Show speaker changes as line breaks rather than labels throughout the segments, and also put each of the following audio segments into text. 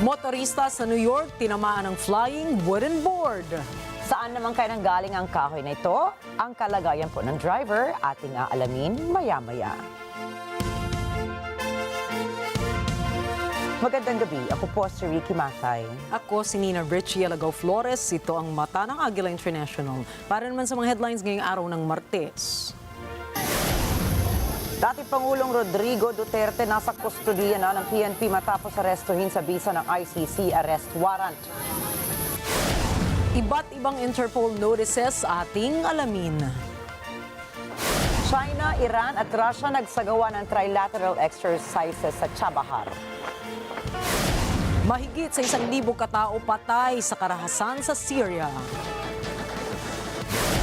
Motorista sa New York tinamaan ng flying wooden board.
Saan naman kaya nanggaling ang kahoy na ito? Ang kalagayan po ng driver ating aalamin maya-maya. Magandang gabi. Ako po si Ricky Mathay.
Ako si Nina Richie Alagaw Flores. Ito ang mata ng Agila International. Para naman sa mga headlines ngayong araw ng Martes.
Dating Pangulong Rodrigo Duterte nasa kustudiya na ng PNP matapos arestuhin sa bisa ng ICC arrest warrant.
Iba't ibang Interpol notices ating alamin.
China, Iran at Russia nagsagawa ng trilateral exercises sa Chabahar.
Mahigit sa 1,000 katao patay sa karahasan sa Syria.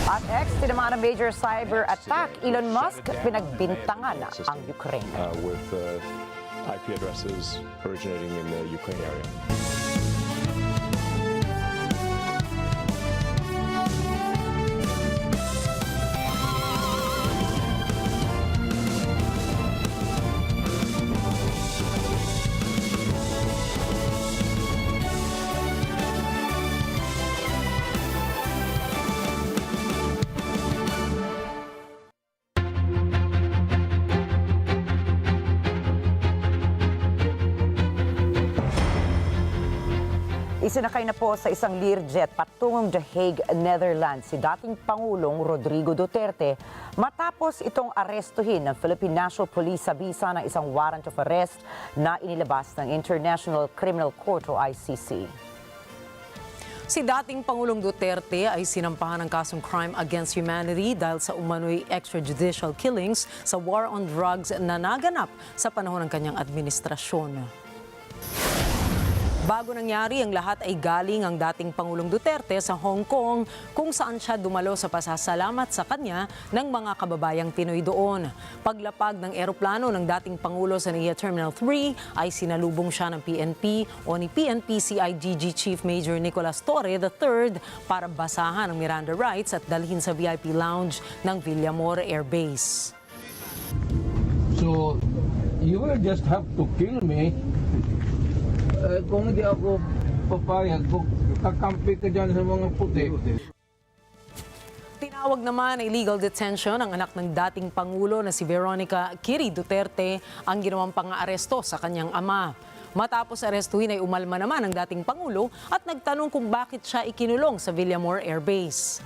At tinamaan ng major cyberattack, Elon Musk pinagbintangan ang Ukraine.
With IP addresses originating in the Ukraine area.
Isinakay na po sa isang Learjet patungong The Hague, Netherlands si dating Pangulong Rodrigo Duterte matapos itong arestuhin ng Philippine National Police sa bisa ng isang warrant of arrest na inilabas ng International Criminal Court o ICC.
Si dating Pangulong Duterte ay sinampahan ng kasong crime against humanity dahil sa umano'y extrajudicial killings sa war on drugs na naganap sa panahon ng kanyang administrasyon. Bago nangyari ang lahat ay galing ang dating Pangulong Duterte sa Hong Kong kung saan siya dumalo sa pasasalamat sa kanya ng mga kababayang Pinoy doon. Paglapag ng eroplano ng dating Pangulo sa NET Terminal 3 ay sinalubong siya ng PNP o ni PNP CIDG Chief Major Nicolas Torre III para basahan ang Miranda rights at dalhin sa VIP lounge ng Villamor Air Base.
So, you will just have to kill me. Kung hindi ako papayag, kung kakampi ka dyan sa mga puti.
Tinawag naman ay legal detention ang anak ng dating Pangulo na si Veronica Kiri Duterte ang ginawang pang-aaresto sa kanyang ama. Matapos arestuhin ay umalma naman ang dating Pangulo at nagtanong kung bakit siya ikinulong sa Villamor Air Base.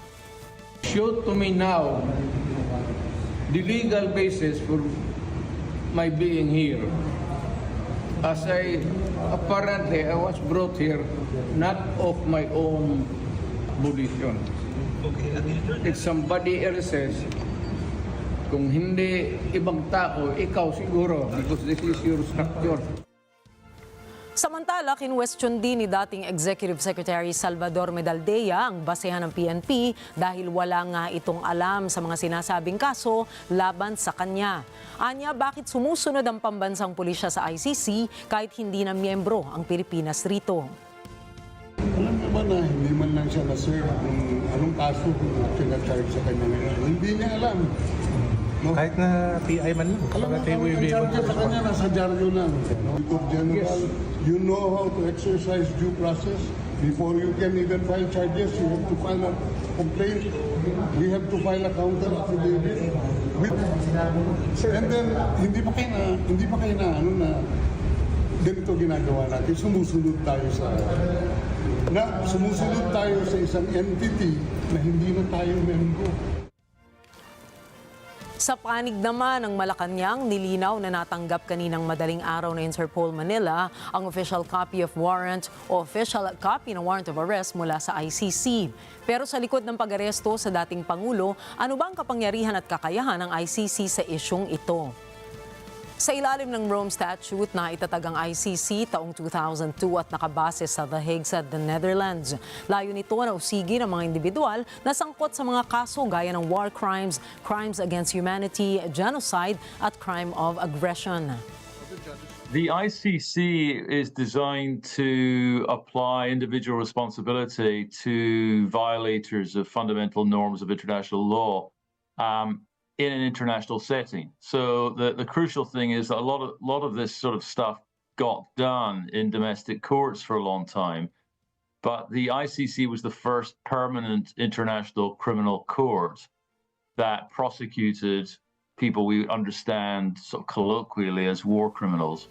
Show to me now the legal basis for my being here. As apparently I was brought here not of my own volition. If somebody else says, kung hindi ibang tao, ikaw siguro, because this is your structure.
Samantala, kinwestiyon din ni dating Executive Secretary Salvador Medaldea ang basehan ng PNP dahil wala nga itong alam sa mga sinasabing kaso laban sa kanya. Anya, bakit sumusunod ang pambansang pulisya sa ICC kahit hindi na miyembro ang Pilipinas rito?
Alam naman na hindi man lang siya na-serve kung anong kaso kung sinacharge sa kanya ngayon. Hindi niya alam. No?
Kahit na PI man lang.
Alam mo, ang charge sa kanya nasa dyaryo lang. Because General, you know how to exercise due process. Before you can even file charges, you have to file a complaint. We have to file a counter affidavit. And then, hindi pa kayo na ganito ginagawa natin. Sumusunod tayo sa isang entity na hindi na tayo membro.
Sa panig naman ng Malacanang, nilinaw na natanggap kaninang madaling araw na Interpol Manila ang official copy of warrant o official copy ng warrant of arrest mula sa ICC. Pero sa likod ng pag-aresto sa dating Pangulo, ano ba ang kapangyarihan at kakayahan ng ICC sa isyong ito? Sa ilalim ng Rome Statute na itatag ang ICC taong 2002 at nakabase sa The Hague sa The Netherlands. Layo nito na usigin ang mga individual na sangkot sa mga kaso gaya ng war crimes, crimes against humanity, genocide at crime of aggression.
The ICC is designed to apply individual responsibility to violators of fundamental norms of international law. In an international setting. So the crucial thing is that a lot of this sort of stuff got done in domestic courts for a long time. But the ICC was the first permanent international criminal court that prosecuted people we understand sort of colloquially as war criminals.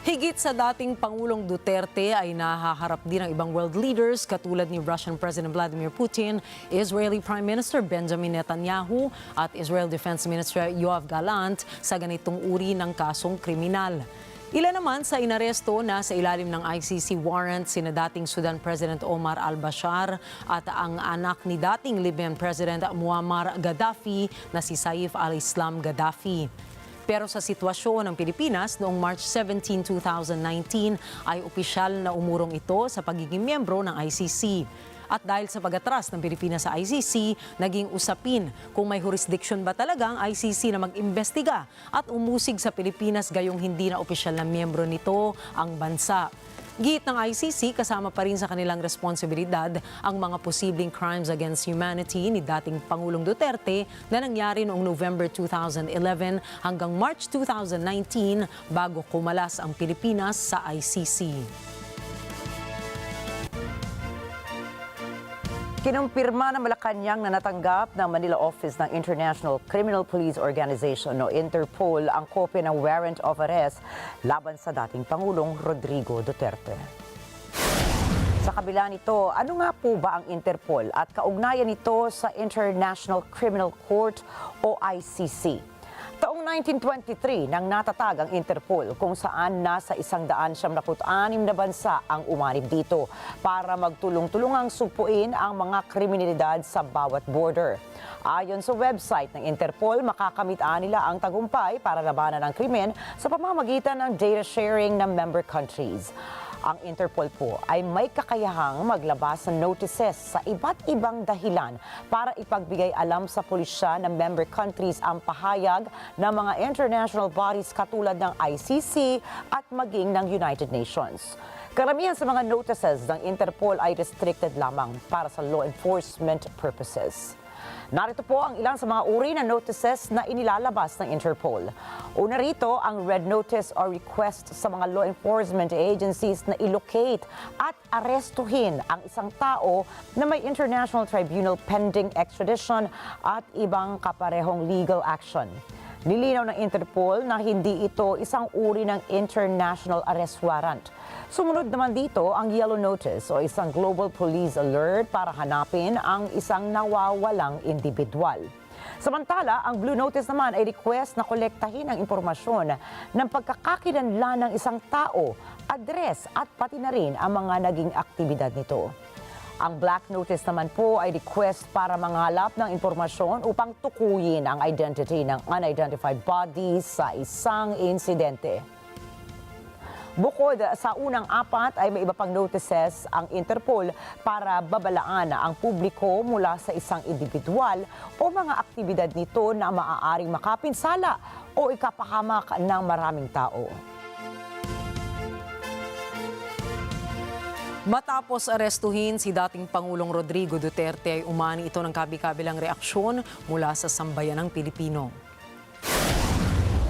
Higit sa dating Pangulong Duterte ay nahaharap din ng ibang world leaders katulad ni Russian President Vladimir Putin, Israeli Prime Minister Benjamin Netanyahu at Israel Defense Minister Yoav Gallant sa ganitong uri ng kasong kriminal. Ilan naman sa inaresto na sa ilalim ng ICC warrant sina dating Sudan President Omar al-Bashir at ang anak ni dating Libyan President Muammar Gaddafi na si Saif al-Islam Gaddafi. Pero sa sitwasyon ng Pilipinas noong March 17, 2019 ay opisyal na umurong ito sa pagiging miyembro ng ICC. At dahil sa pag-atras ng Pilipinas sa ICC, naging usapin kung may jurisdiction ba talaga ang ICC na mag-imbestiga at umusig sa Pilipinas gayong hindi na opisyal na miyembro nito ang bansa. Git ng ICC, kasama pa rin sa kanilang responsibilidad ang mga posibleng crimes against humanity ni dating Pangulong Duterte na nangyari noong November 2011 hanggang March 2019 bago kumalas ang Pilipinas sa ICC.
Kinumpirma ng Malacanang na natanggap ng Manila Office ng International Criminal Police Organization o Interpol ang kopya ng warrant of arrest laban sa dating Pangulong Rodrigo Duterte. Sa kabila nito, ano nga po ba ang Interpol at kaugnayan nito sa International Criminal Court o ICC? Taong 1923 nang natatag ang Interpol kung saan nasa 176 na bansa ang umanib dito para magtulong-tulungang sugpuin ang mga kriminalidad sa bawat border. Ayon sa website ng Interpol, makakamit nila ang tagumpay para labanan ang krimen sa pamamagitan ng data sharing ng member countries. Ang Interpol po ay may kakayahang maglabas ng notices sa iba't ibang dahilan para ipagbigay alam sa pulisya ng member countries ang pahayag ng mga international bodies katulad ng ICC at maging ng United Nations. Karamihan sa mga notices ng Interpol ay restricted lamang para sa law enforcement purposes. Narito po ang ilang sa mga uri ng notices na inilalabas ng Interpol. Una rito ang red notice or request sa mga law enforcement agencies na ilocate at arestuhin ang isang tao na may international tribunal pending extradition at ibang kaparehong legal action. Nilinaw ng Interpol na hindi ito isang uri ng international arrest warrant. Sumunod naman dito ang yellow notice o isang global police alert para hanapin ang isang nawawalang individual. Samantala, ang blue notice naman ay request na kolektahin ang impormasyon ng pagkakakilanlan ng isang tao, address at pati na rin ang mga naging aktibidad nito. Ang black notice naman po ay request para manghalap ng impormasyon upang tukuyin ang identity ng unidentified bodies sa isang insidente. Bukod sa unang apat ay may iba pang notices ang Interpol para babalaan ang publiko mula sa isang individual o mga aktibidad nito na maaaring makapinsala o ikapahamak ng maraming tao.
Matapos arestuhin si dating Pangulong Rodrigo Duterte ay umani ito ng kabi-kabilang reaksyon mula sa sambayanang Pilipino.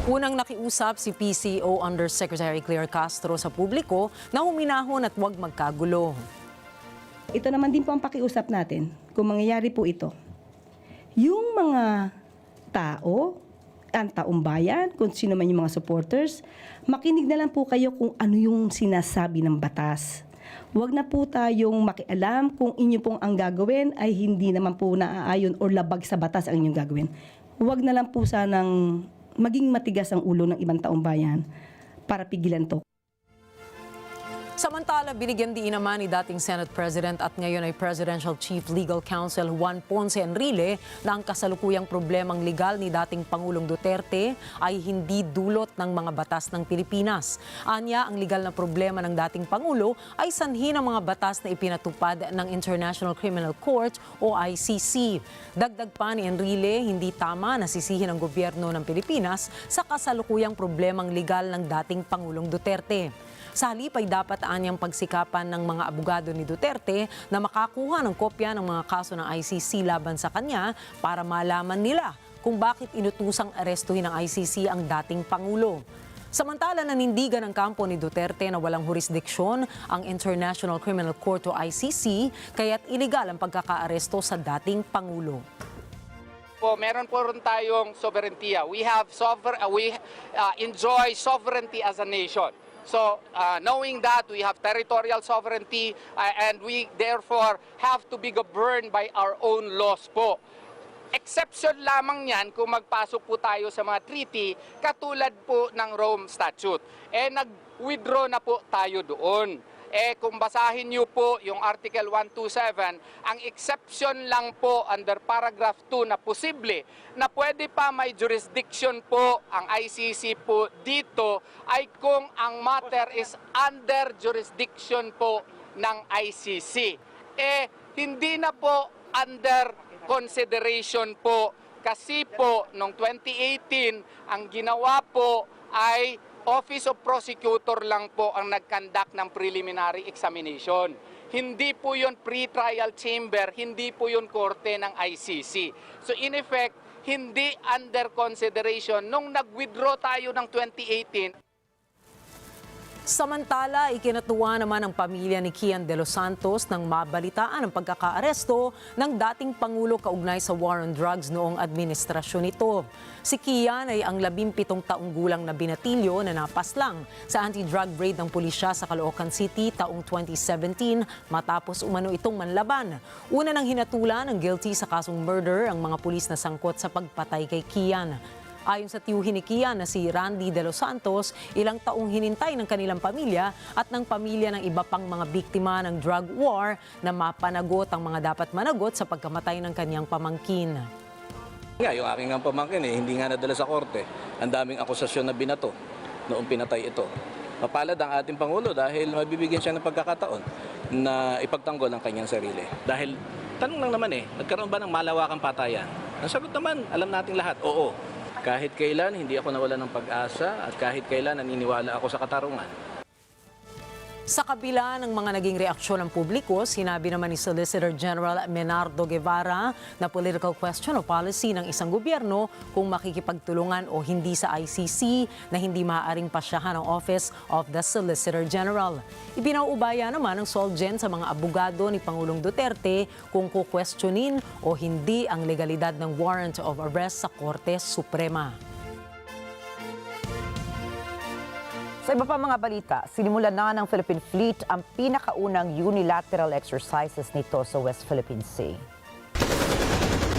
Unang nakiusap si PCO Undersecretary Claire Castro sa publiko na huminahon at huwag magkagulo.
Ito naman din po ang pakiusap natin kung mangyayari po ito. Yung mga tao, ang taong bayan, kung sino man yung mga supporters, makinig na lang po kayo kung ano yung sinasabi ng batas. Huwag na po tayong makialam kung inyo pong ang gagawin ay hindi naman po naaayon o labag sa batas ang inyong gagawin. Huwag na lang po sanang maging matigas ang ulo ng ibang taong bayan para pigilan to.
Samantala, binigyan din naman ni dating Senate President at ngayon ay Presidential Chief Legal Counsel Juan Ponce Enrile na ang kasalukuyang problemang legal ni dating Pangulong Duterte ay hindi dulot ng mga batas ng Pilipinas. Anya, ang legal na problema ng dating Pangulo ay sanhi ng mga batas na ipinatupad ng International Criminal Court o ICC. Dagdag pa ni Enrile, hindi tama na sisihin ang gobyerno ng Pilipinas sa kasalukuyang problemang legal ng dating Pangulong Duterte. Sa halip ay dapat anyang pagsikapan ng mga abogado ni Duterte na makakuha ng kopya ng mga kaso ng ICC laban sa kanya para malaman nila kung bakit inutusang arestuhin ng ICC ang dating Pangulo. Samantala, nanindigan ng kampo ni Duterte na walang jurisdiksyon ang International Criminal Court o ICC, kaya't iligal ang pagkakaaresto sa dating Pangulo.
Meron po rin tayong sovereignty. We enjoy sovereignty as a nation. So knowing that we have territorial sovereignty and we therefore have to be governed by our own laws po. Exception lamang yan kung magpasok po tayo sa mga treaty katulad po ng Rome Statute. Nag-withdraw na po tayo doon. Kung basahin niyo po yung Article 127, ang exception lang po under paragraph 2 na posible na pwede pa may jurisdiction po ang ICC po dito ay kung ang matter is under jurisdiction po ng ICC. Hindi na po under consideration po kasi po noong 2018 ang ginawa po ay Office of Prosecutor lang po ang nag-conduct ng preliminary examination. Hindi po yun pre-trial chamber, hindi po yun korte ng ICC. So in effect, hindi under consideration nung nag-withdraw tayo ng 2018.
Samantala, ikinatuwa naman ang pamilya ni Kian de los Santos nang mabalitaan ang pagkakaaresto ng dating Pangulo kaugnay sa war on drugs noong administrasyon nito. Si Kian ay ang 17 taong gulang na binatilyo na napaslang sa anti-drug raid ng pulisya sa Caloocan City taong 2017 matapos umano itong manlaban. Una nang hinatulan ng guilty sa kasong murder ang mga pulis na sangkot sa pagpatay kay Kian. Ayon sa tiyuhin ni Kian na si Randy de los Santos, ilang taong hinintay ng kanilang pamilya at ng pamilya ng iba pang mga biktima ng drug war na mapanagot ang mga dapat managot sa pagkamatay ng kanyang pamangkin.
Yung aking pamangkin hindi nga nadala sa korte. Ang daming akusasyon na binato noong pinatay ito. Mapalad ang ating Pangulo dahil mabibigyan siya ng pagkakataon na ipagtanggol ang kanyang sarili. Dahil tanong lang naman nagkaroon ba ng malawakang patayan? Ang sagot naman, alam nating lahat, oo. Kahit kailan, hindi ako nawalan ng pag-asa at kahit kailan naniniwala ako sa katarungan.
Sa kabila ng mga naging reaksyon ng publiko, sinabi naman ni Solicitor General Menardo Guevara na political question o policy ng isang gobyerno kung makikipagtulungan o hindi sa ICC na hindi maaaring pasyahan ang Office of the Solicitor General. Ipinaubaya naman ng SOLGEN sa mga abogado ni Pangulong Duterte kung kukwestiyonin o hindi ang legalidad ng warrant of arrest sa Korte Suprema.
Sa iba pa mga balita, sinimulan na ng Philippine Fleet ang pinakaunang unilateral exercises nito sa West Philippine Sea.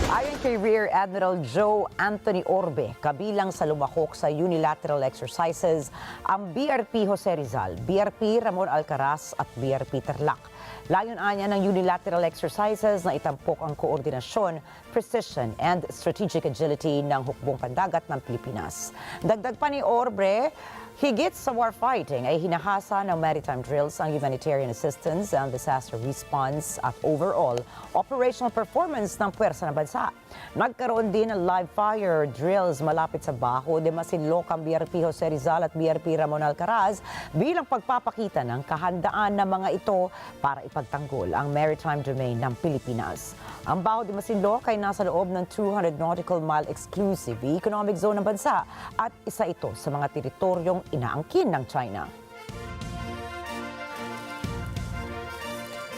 Ayon kay Rear Admiral Joe Anthony Orbe, kabilang sa lumahok sa unilateral exercises ang BRP Jose Rizal, BRP Ramon Alcaraz at BRP Tarlac. Layon-anya ng unilateral exercises na itampok ang koordinasyon, precision and strategic agility ng hukbong pandagat ng Pilipinas. Dagdag pa ni Orbe, higit sa warfighting ay hinahasa ng maritime drills ang humanitarian assistance and disaster response at overall operational performance ng puwersa ng bansa. Nagkaroon din ng live fire drills malapit sa Bajo de Masinloc ang BRP Jose Rizal at BRP Ramon Alcaraz bilang pagpapakita ng kahandaan ng mga ito para ipagtanggol ang maritime domain ng Pilipinas. Ang Bajo de Masinloc ay nasa loob ng 200 nautical mile exclusive economic zone ng bansa at isa ito sa mga teritoryong inaangkin ng China.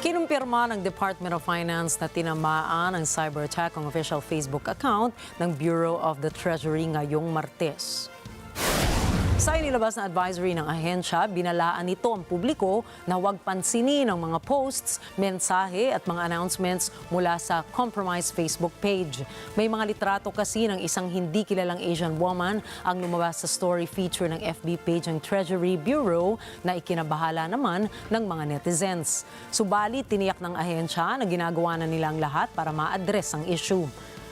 Kinumpirma ng Department of Finance na tinamaan ng Cyberattack ang official Facebook account ng Bureau of the Treasury ngayong Martes. Sa inilabas na advisory ng ahensya, binalaan nito ang publiko na huwag pansinin ang mga posts, mensahe at mga announcements mula sa compromised Facebook page. May mga litrato kasi ng isang hindi kilalang Asian woman ang lumabas sa story feature ng FB page ng Treasury Bureau na ikinabahala naman ng mga netizens. Subalit, tiniyak ng ahensya na ginagawa na nila ang lahat para ma-address ang issue.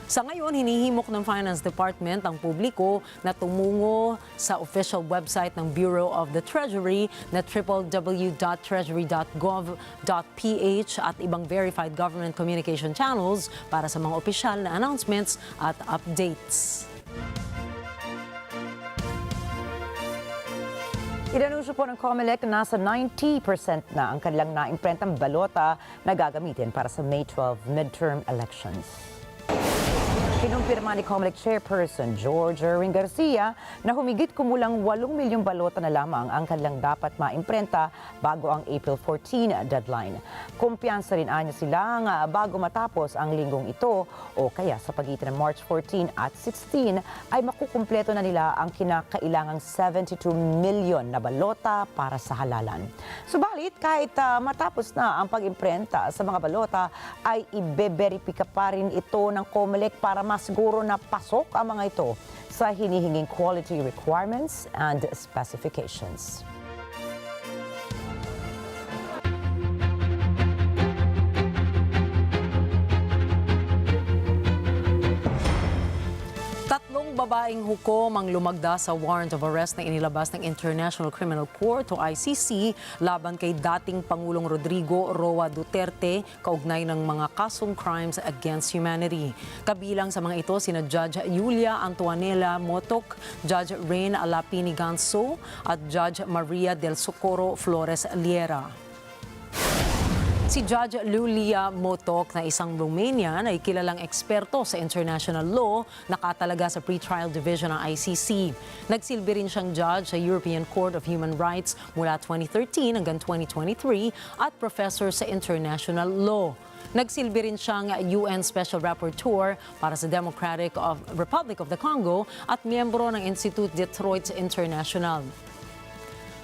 Sa ngayon, hinihimok ng Finance Department ang publiko na tumungo sa official website ng Bureau of the Treasury na www.treasury.gov.ph at ibang verified government communication channels para sa mga opisyal na announcements at updates.
Inanunsyo po ng COMELEC na nasa 90% na ang kanilang naimprentang balota na gagamitin para sa May 12 midterm elections. Kinumpirma ni COMELEC Chairperson George Erwin Garcia na humigit kumulang 8 milyong balota na lamang ang kanilang dapat maimprenta bago ang April 14 deadline. Kumpiyansa rin anya silang bago matapos ang linggong ito o kaya sa pagitan ng March 14 at 16 ay makukumpleto na nila ang kinakailangang 72 milyon na balota para sa halalan. Subalit kahit matapos na ang pag-imprenta sa mga balota ay ibe-verifika pa rin ito ng COMELEC para masiguro na pasok ang mga ito sa hinihinging quality requirements and specifications.
Tatlong babaeng hukom ang lumagda sa warrant of arrest na inilabas ng International Criminal Court o ICC laban kay dating Pangulong Rodrigo Roa Duterte kaugnay ng mga kasong crimes against humanity. Kabilang sa mga ito sina Judge Julia Antoanela Motoc, Judge Rain Alapini Ganso at Judge Maria del Socorro Flores Liera. Si Judge Lulia Motoc na isang Romanian ay kilalang eksperto sa international law, nakatalaga sa pretrial division ng ICC. Nagsilbi rin siyang judge sa European Court of Human Rights mula 2013 hanggang 2023 at professor sa international law. Nagsilbi rin siyang UN Special Rapporteur para sa Republic of the Congo at miyembro ng Institut Detroit International.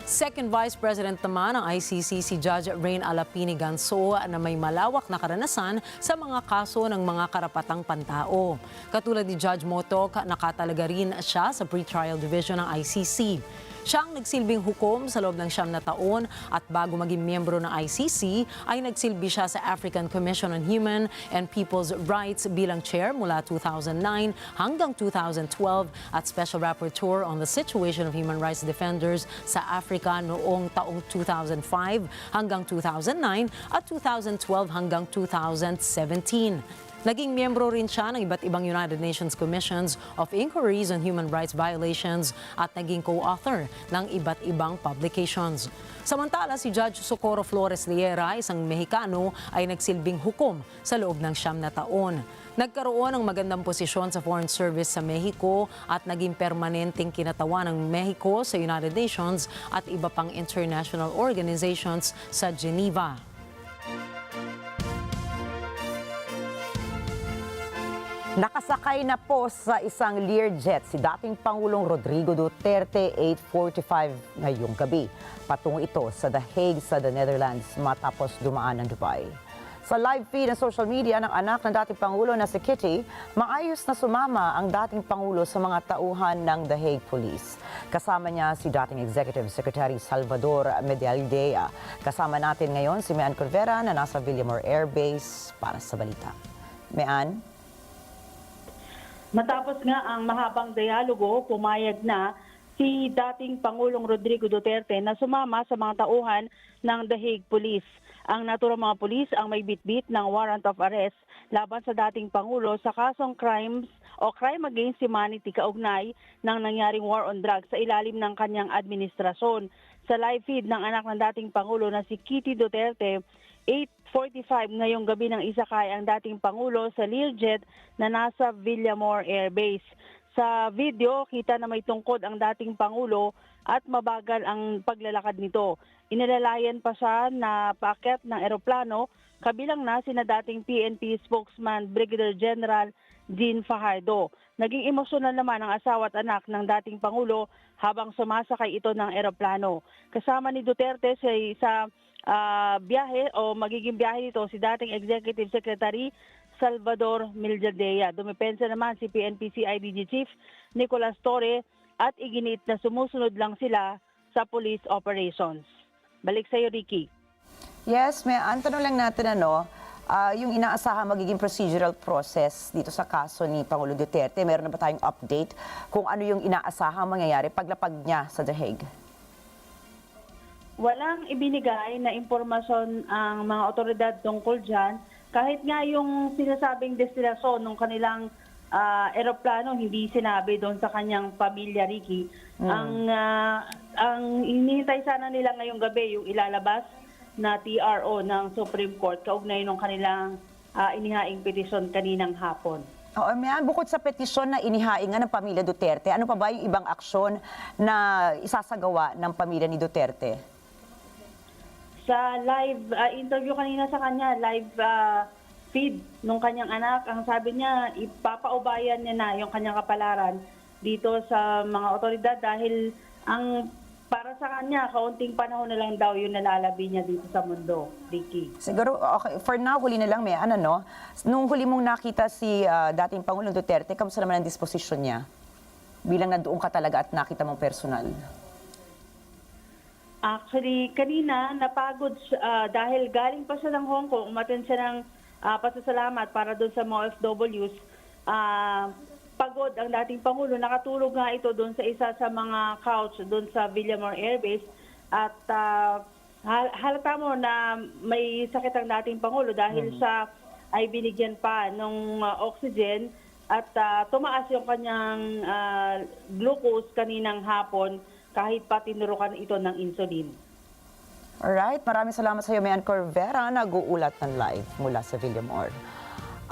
Second Vice President naman ng ICC si Judge Rain Alapini Ganso na may malawak na karanasan sa mga kaso ng mga karapatang pantao. Katulad ni Judge Motoc, nakatalaga rin siya sa pretrial division ng ICC. Siya ang nagsilbing hukom sa loob ng 9 na taon at bago maging miyembro ng ICC ay nagsilbi siya sa African Commission on Human and People's Rights bilang chair mula 2009 hanggang 2012 at Special Rapporteur on the Situation of Human Rights Defenders sa Africa noong taong 2005 hanggang 2009 at 2012 hanggang 2017. Naging miyembro rin siya ng iba't ibang United Nations Commissions of Inquiries on Human Rights Violations at naging co-author ng iba't ibang publications. Samantala, si Judge Socorro Flores Liera, isang Mexicano, ay nagsilbing hukom sa loob ng 9 na taon. Nagkaroon ng magandang posisyon sa Foreign Service sa Mexico at naging permanenteng kinatawan ng Mexico sa United Nations at iba pang international organizations sa Geneva.
Nakasakay na po sa isang Learjet si dating Pangulong Rodrigo Duterte 8:45 ngayong gabi. Patungo ito sa The Hague sa the Netherlands matapos dumaan ng Dubai. Sa live feed ng social media ng anak ng dating Pangulo na si Kitty, maayos na sumama ang dating Pangulo sa mga tauhan ng The Hague Police. Kasama niya si dating Executive Secretary Salvador Medialdea. Kasama natin ngayon si Mean Corvera na nasa Villamor Air Base para sa balita. Mean?
Matapos nga ang mahabang dialogo, pumayag na si dating Pangulong Rodrigo Duterte na sumama sa mga tauhan ng The Hague Police. Ang naturang mga pulis ang may bitbit ng warrant of arrest laban sa dating Pangulo sa kasong crimes o crime against humanity kaugnay ng nangyaring war on drugs sa ilalim ng kanyang administrasyon. Sa live feed ng anak ng dating Pangulo na si Kitty Duterte, 8:45 ngayong gabi ng isakay ang dating Pangulo sa Learjet na nasa Villamor Air Base. Sa video, kita na may tungkod ang dating Pangulo at mabagal ang paglalakad nito. Inilalayan pa siya na paakyat ng eroplano, kabilang na sina dating PNP spokesman Brigadier General Jean Fajardo. Naging emosyonal naman ang asawa at anak ng dating Pangulo habang sumasakay ito ng eroplano. Kasama ni Duterte sa biyahe o magiging biyahe nito si dating Executive Secretary Salvador Medialdea. Dumipensa naman si PNP CIDG Chief Nicolas Torre at iginit na sumusunod lang sila sa police operations. Balik sa iyo, Ricky.
Yes, Mean, tanong lang natin yung inaasahan magiging procedural process dito sa kaso ni Pangulo Duterte. Meron na ba tayong update kung ano yung inaasahang mangyayari paglapag niya sa The Hague?
Walang ibinigay na impormasyon ang mga otoridad tungkol dyan. Kahit nga yung sinasabing destinasyon ng kanilang eroplano, hindi sinabi doon sa kanyang pamilya, Ricky. Ang hinihintay sana nila ngayong gabi yung ilalabas na TRO ng Supreme Court kaugnay ng kanilang inihaing petisyon kaninang hapon.
Oo, bukod sa petisyon na inihain nga ng pamilya Duterte, ano pa ba yung ibang aksyon na isasagawa ng pamilya ni Duterte?
Sa live interview kanina sa kanya, live feed nung kanyang anak, ang sabi niya, ipapaubayan niya na yung kanyang kapalaran dito sa mga otoridad dahil ang para sa kanya, kaunting panahon na lang daw yung nalalabi niya dito sa mundo, Ricky.
Siguro, okay, for now, huli na lang, may ano, no? Nung huli mong nakita si dating Pangulong Duterte, kamusta naman ang disposisyon niya? Bilang nandoon ka talaga at nakita mong personal.
Actually, kanina, napagod dahil galing pa siya ng Hong Kong, umattend siya ng pasasalamat para doon sa mga OFWs. Pagod ang dating Pangulo. Nakatulog nga ito doon sa isa sa mga couch doon sa Villamor Air Base. At halata mo na may sakit ang dating Pangulo dahil siya ay binigyan pa ng oxygen at tumaas yung kanyang glucose kaninang hapon kahit pa tinurukan ito ng insulin.
Alright, maraming salamat sa iyo, Mayan Corvera, nag-uulat ng live mula sa Villamor.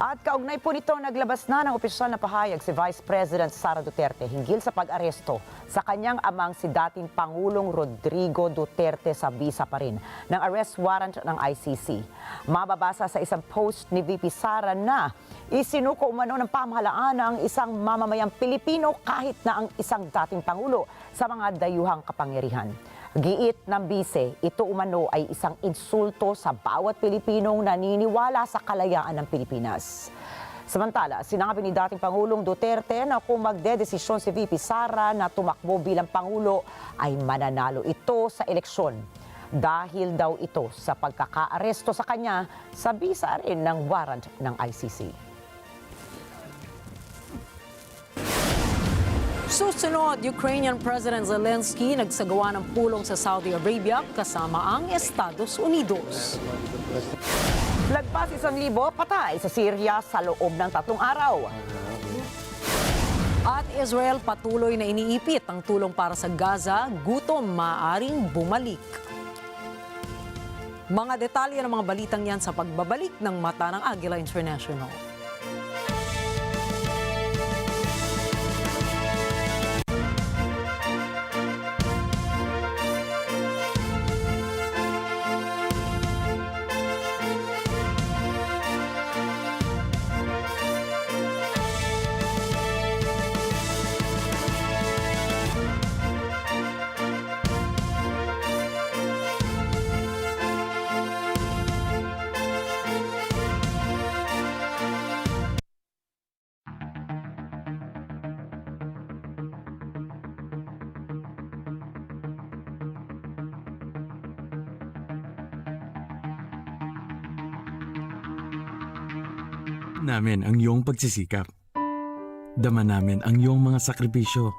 At kaugnay po nito, naglabas na ng opisyal na pahayag si Vice President Sara Duterte hinggil sa pag-aresto sa kanyang amang si dating Pangulong Rodrigo Duterte sa bisa pa rin ng arrest warrant ng ICC. Mababasa sa isang post ni VP Sara na isinuko umano ng pamahalaan ang isang mamamayang Pilipino kahit na ang isang dating Pangulo sa mga dayuhang kapangyarihan. Giit ng bise, ito umano ay isang insulto sa bawat Pilipinong naniniwala sa kalayaan ng Pilipinas. Samantala, sinabi ni dating Pangulong Duterte na kung magdedesisyon si VP Sara na tumakbo bilang Pangulo ay mananalo ito sa eleksyon. Dahil daw ito sa pagkakaaresto sa kanya sa bisa rin ng warrant ng ICC.
Susunod, Ukrainian President Zelensky nagsagawa ng pulong sa Saudi Arabia kasama ang Estados Unidos.
Lagpas 1,000 patay sa Syria sa loob ng 3 araw.
At Israel patuloy na iniipit ang tulong para sa Gaza, gutom maaring bumalik. Mga detalye ng mga balitang yan sa pagbabalik ng Mata ng Agila International.
Namin ang iyong pagsisikap. Dama namin ang iyong mga sakripisyo.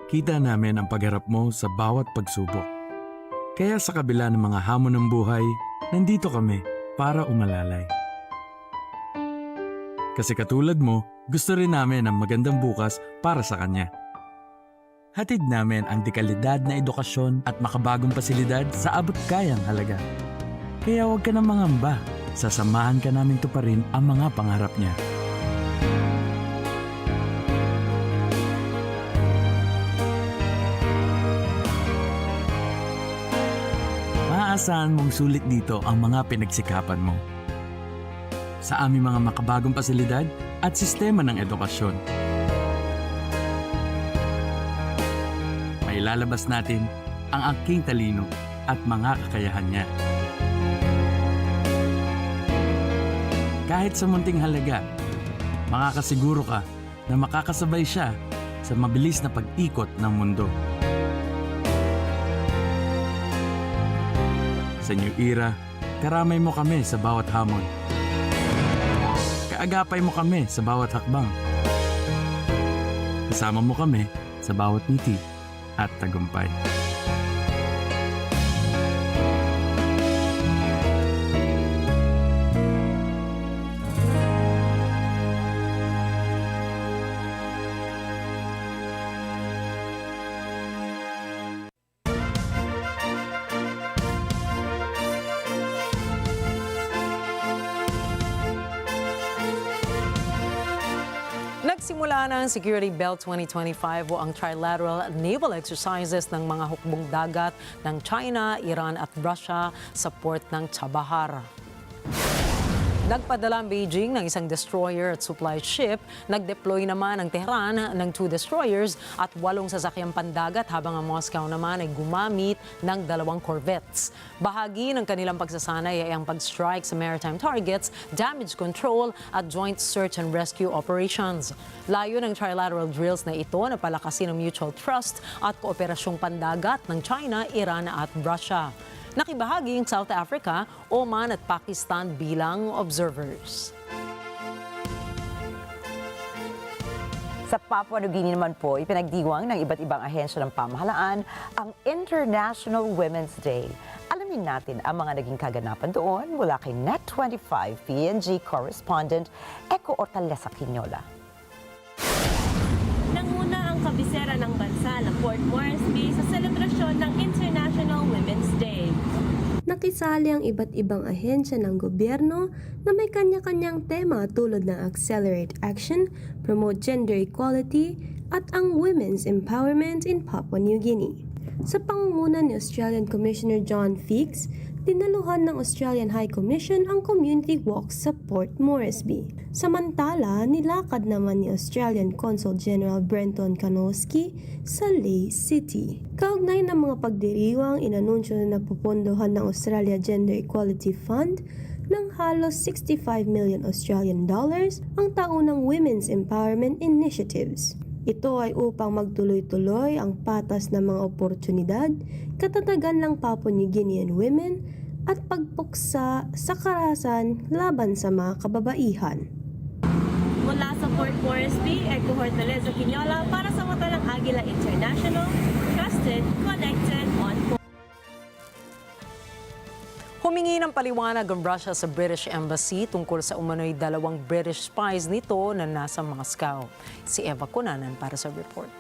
Kita namin ang pagharap mo sa bawat pagsubok. Kaya sa kabila ng mga hamon ng buhay, nandito kami para umalalay. Kasi katulad mo, gusto rin namin ang magandang bukas para sa kanya. Hatid namin ang dekalidad na edukasyon at makabagong pasilidad sa abot kayang halaga. Kaya huwag ka na mangamba. Sasamahan ka namin tuparin ang mga pangarap niya. Maaasahan mong sulit dito ang mga pinagsikapan mo. Sa aming mga makabagong pasilidad at sistema ng edukasyon. Mailalabas natin ang aking talino at mga kakayahan niya. Kahit sa munting halaga, makakasiguro ka na makakasabay siya sa mabilis na pag-ikot ng mundo. Sa new era, karamay mo kami sa bawat hamon. Kaagapay mo kami sa bawat hakbang. Kasama mo kami sa bawat ngiti at tagumpay.
Nagsimula na ang Security Belt 2025 o ang trilateral naval exercises ng mga hukbong dagat ng China, Iran at Russia sa port ng Chabahar. Nagpadala ang Beijing ng isang destroyer at supply ship. Nag-deploy naman ang Tehran ng 2 destroyers at 8 sasakyang pandagat habang ang Moscow naman ay gumamit ng 2 corvettes. Bahagi ng kanilang pagsasanay ay ang pag-strike sa maritime targets, damage control at joint search and rescue operations. Layo ng trilateral drills na ito na palakasin ang mutual trust at kooperasyong pandagat ng China, Iran at Russia. Nakibahagi ang South Africa, Oman at Pakistan bilang observers.
Sa Papua New Guinea naman po, ipinagdiwang ng iba't ibang ahensya ng pamahalaan ang International Women's Day. Alamin natin ang mga naging kaganapan doon mula kay NET25 PNG correspondent Eco Ortalesa Quinola.
Nanguna ang kabisera ng bansa na Port Moresby sa selebrasyon ng International Women's Day.
Nakisali ang iba't ibang ahensya ng gobyerno na may kanya-kanyang tema tulad ng Accelerate Action, Promote Gender Equality at ang Women's Empowerment in Papua New Guinea. Sa pangunguna ni Australian Commissioner John Fix, dinaluhan ng Australian High Commission ang community walk sa Port Moresby. Samantala, nilakad naman ni Australian Consul General Brenton Kanowski sa Lae City. Kaugnay ng mga pagdiriwang, inanunsyo na napupondohan ng Australia Gender Equality Fund ng halos 65 million Australian dollars ang taunang Women's Empowerment Initiatives. Ito ay upang magtuloy-tuloy ang patas na mga oportunidad, katatagan ng Papua New Guinean women at pagpuksa sa karahasan laban sa mga kababaihan.
Mula sa Port Moresby, Eco Ortalesa Quinola para sa mata ng Agila International, trusted, connected, on point.
Humingi ng paliwanag ang Russia sa British Embassy tungkol sa umano'y 2 British spies nito na nasa Moscow. Si Eva Cunanan para sa report.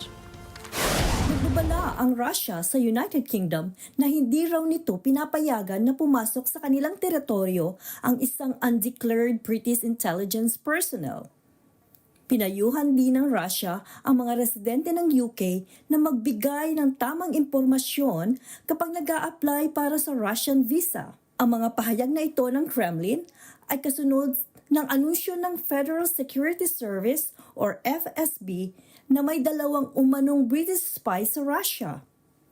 Nagbabala ang Russia sa United Kingdom na hindi raw nito pinapayagan na pumasok sa kanilang teritoryo ang isang undeclared British intelligence personnel. Pinayuhan din ng Russia ang mga residente ng UK na magbigay ng tamang impormasyon kapag nag-a-apply para sa Russian visa. Ang mga pahayag na ito ng Kremlin ay kasunod ng anunsyo ng Federal Security Service or FSB na may 2 umanong British spies sa Russia.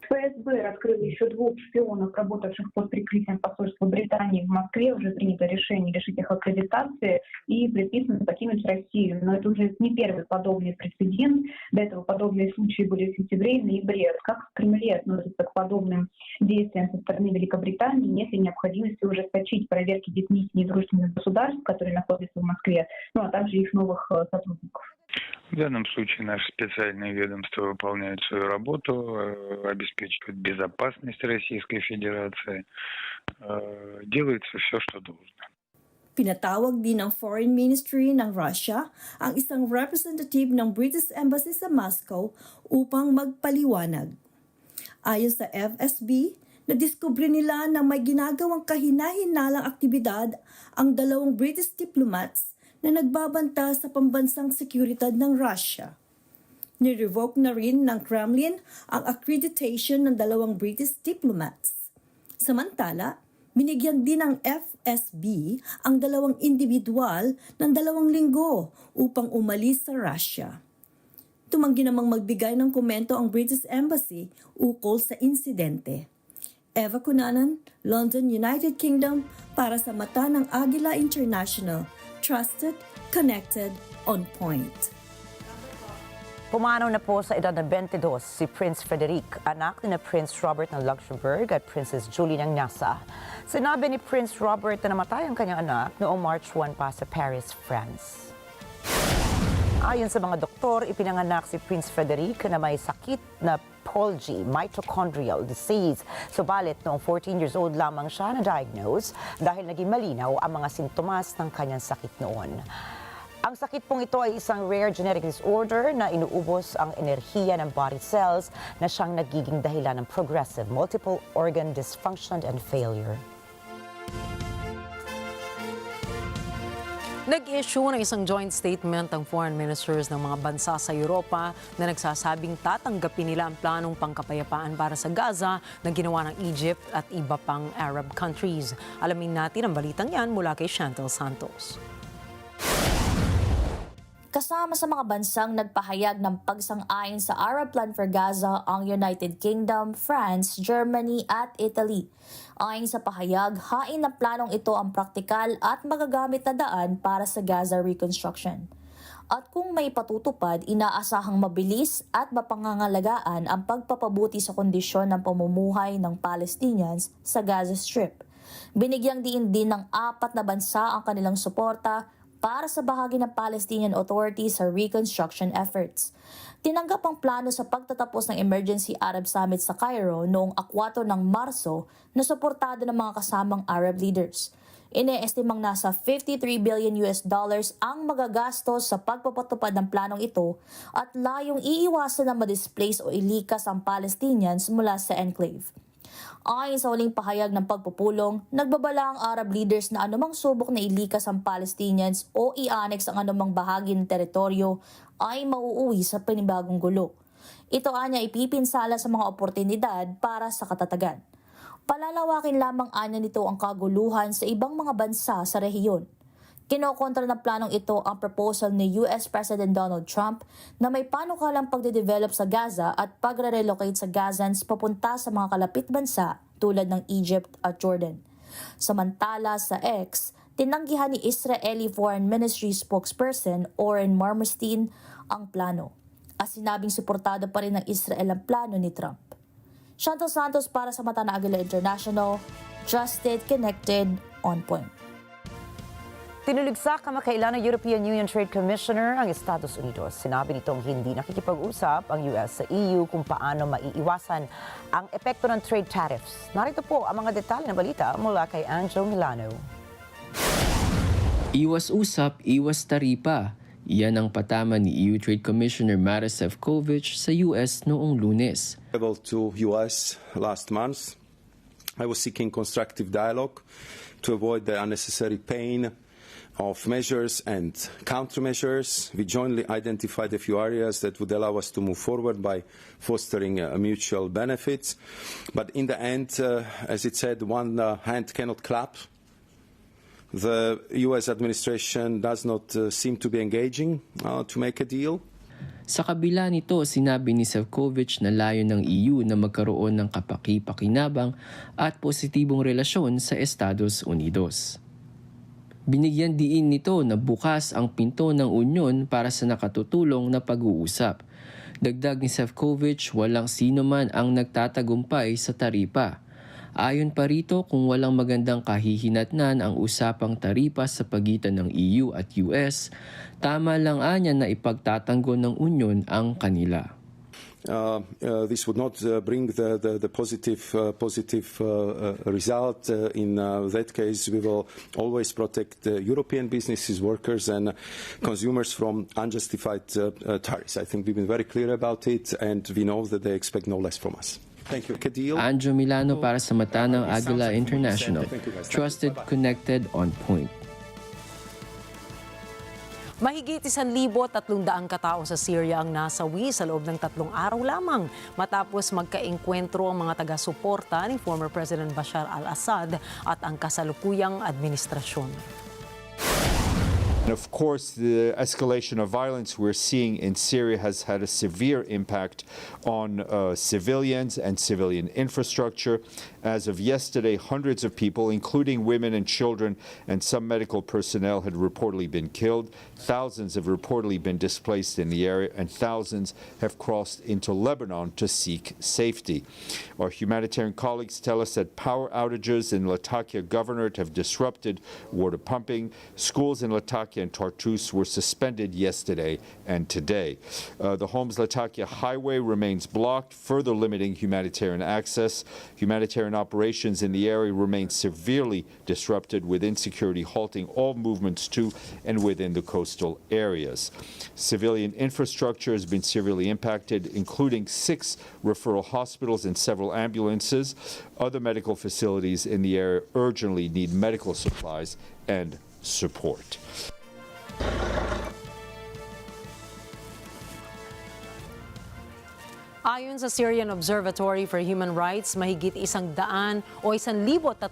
ФСБ раскрыло еще 2 шпионов, работавших под прикрытием посольства Британии в Москве. Уже принято решение лишить их аккредитации и предписано покинуть Россию. Но это уже не первый подобный прецедент. До этого подобные случаи были в сентябре и ноябре. Как в Кремле относятся к подобным действиям со стороны Великобритании? Нет ли необходимости ужесточить проверки детьми недружественных государств, которые находятся в Москве, ну а также их новых сотрудников?
В данном случае наши специальные ведомства выполняют свою работу, обеспечивают безопасность Российской Федерации, делается все, что должно.
Pinatawag din ng Foreign Ministry ng Russia ang isang representative ng British Embassy sa Moscow upang magpaliwanag. Ayon sa FSB, nadiskubre nila na may ginagawang kahina-hinalang aktibidad ang 2 British diplomats na nagbabanta sa pambansang seguridad ng Russia. Ni-revoke na rin ng Kremlin ang accreditation ng 2 British diplomats. Samantala, binigyan din ng FSB ang 2 individual ng 2 linggo upang umalis sa Russia. Tumanggi namang magbigay ng komento ang British Embassy ukol sa insidente. Eva Cunanan, London, United Kingdom, para sa mata ng Agila International. Trusted, connected, on point.
Pumanaw na po sa edad na 22 si Prince Frederick, anak ni Prince Robert ng Luxembourg at Princess Julie ng NASA. Sinabi ni Prince Robert na namatay ang kanyang anak noong March 1 pa sa Paris, France. Ayon sa mga doktor, ipinanganak si Prince Frederick na may sakit na Golgi, mitochondrial disease. Subalit noong 14 years old lamang siya na-diagnose dahil naging malinaw ang mga sintomas ng kanyang sakit noon. Ang sakit pong ito ay isang rare genetic disorder na inuubos ang enerhiya ng body cells na siyang nagiging dahilan ng progressive multiple organ dysfunction and failure.
Nag-issue ng isang joint statement ang foreign ministers ng mga bansa sa Europa na nagsasabing tatanggapin nila ang planong pangkapayapaan para sa Gaza na ginawa ng Egypt at iba pang Arab countries. Alamin natin ang balitang yan mula kay Chantel Santos.
Kasama sa mga bansang nagpahayag ng pagsang-ayon sa Arab Plan for Gaza ang United Kingdom, France, Germany at Italy. Ayon sa pahayag, hain ng planong ito ang praktikal at magagamit na daan para sa Gaza reconstruction. At kung may patutupad, inaasahang mabilis at mapangangalagaan ang pagpapabuti sa kondisyon ng pamumuhay ng Palestinians sa Gaza Strip. Binigyang diin din ng 4 na bansa ang kanilang suporta para sa bahagi ng Palestinian Authority sa reconstruction efforts. Tinanggap ang plano sa pagtatapos ng Emergency Arab Summit sa Cairo noong 4 ng Marso na suportado ng mga kasamang Arab leaders. Ine-estimang nasa $53 billion ang magagastos sa pagpapatupad ng planong ito at layong iiwasan na ma-displace o ilikas ang Palestinians mula sa enclave. Ayon sa huling pahayag ng pagpupulong, nagbabala ang Arab leaders na anumang subok na ilikas ang Palestinians o i-annex ang anumang bahagi ng teritoryo ay mauuwi sa panibagong gulo. Ito anya ipipinsala sa mga oportunidad para sa katatagan. Palalawakin lamang anya nito ang kaguluhan sa ibang mga bansa sa rehiyon. Kinokontra ng planong ito ang proposal ni US President Donald Trump na may panukalang pagde-develop sa Gaza at pagre-relocate sa Gazans papunta sa mga kalapit bansa tulad ng Egypt at Jordan. Samantala sa X, tinanggihan ni Israeli Foreign Ministry spokesperson Oren Marmerstein ang plano. At sinabing suportado pa rin ng Israel ang plano ni Trump. Chantel Santos para sa Mata na Agila International, Trusted, Connected, On Point.
Tinuligsa kamakailan ng European Union Trade Commissioner ang Estados Unidos. Sinabi nitong hindi nakikipag-usap ang US sa EU kung paano maiiwasan ang epekto ng trade tariffs. Narito po ang mga detalye ng balita mula kay Angelo Milano.
Iwas usap, iwas taripa. Iyan ang patama ni EU Trade Commissioner Maroš Šefčovič sa US noong Lunes.
To US last month, I was seeking constructive dialogue to avoid the unnecessary pain of measures and countermeasures. We jointly identified a few areas that would allow us to move forward by fostering mutual benefits. But in the end, as it said, one hand cannot clap. The US administration does not seem to be engaging to make a deal.
Sa kabila nito, sinabi ni Šefčovič na layo ng EU na magkaroon ng kapaki-pakinabang at positibong relasyon sa Estados Unidos. Binigyan diin nito na bukas ang pinto ng Unyon para sa nakatutulong na pag-uusap. Dagdag ni Šefčovič, walang sino man ang nagtatagumpay sa taripa. Ayon pa rito, kung walang magandang kahihinatnan ang usapang taripa sa pagitan ng EU at US, tama lang anya na ipagtatanggol ng Unyon ang kanila.
This would not bring the positive result. In that case, we will always protect European businesses, workers and consumers from unjustified tariffs. I think we've been very clear about it and we know that they expect no less from us. Thank you.
Angelo Milano para sa Mata ng Agila International. Trusted, connected, on point.
Mahigit 1,300 katao sa Syria ang nasawi sa loob ng 3 araw lamang matapos magkaengkwentro ang mga taga-suporta ni former President Bashar al-Assad at ang kasalukuyang administrasyon.
And of course, the escalation of violence we're seeing in Syria has had a severe impact on civilians and civilian infrastructure. As of yesterday, hundreds of people, including women and children and some medical personnel, had reportedly been killed. Thousands have reportedly been displaced in the area, and thousands have crossed into Lebanon to seek safety. Our humanitarian colleagues tell us that power outages in Latakia Governorate have disrupted water pumping. Schools in Latakia and Tartus were suspended yesterday and today. The Homs-Latakia highway remains blocked, further limiting humanitarian access. Humanitarian operations in the area remain severely disrupted, with insecurity halting all movements to and within the coastal areas. Civilian infrastructure has been severely impacted, including 6 referral hospitals and several ambulances. Other medical facilities in the area urgently need medical supplies and support.
Ayon sa Syrian Observatory for Human Rights, mahigit 100 o 1,300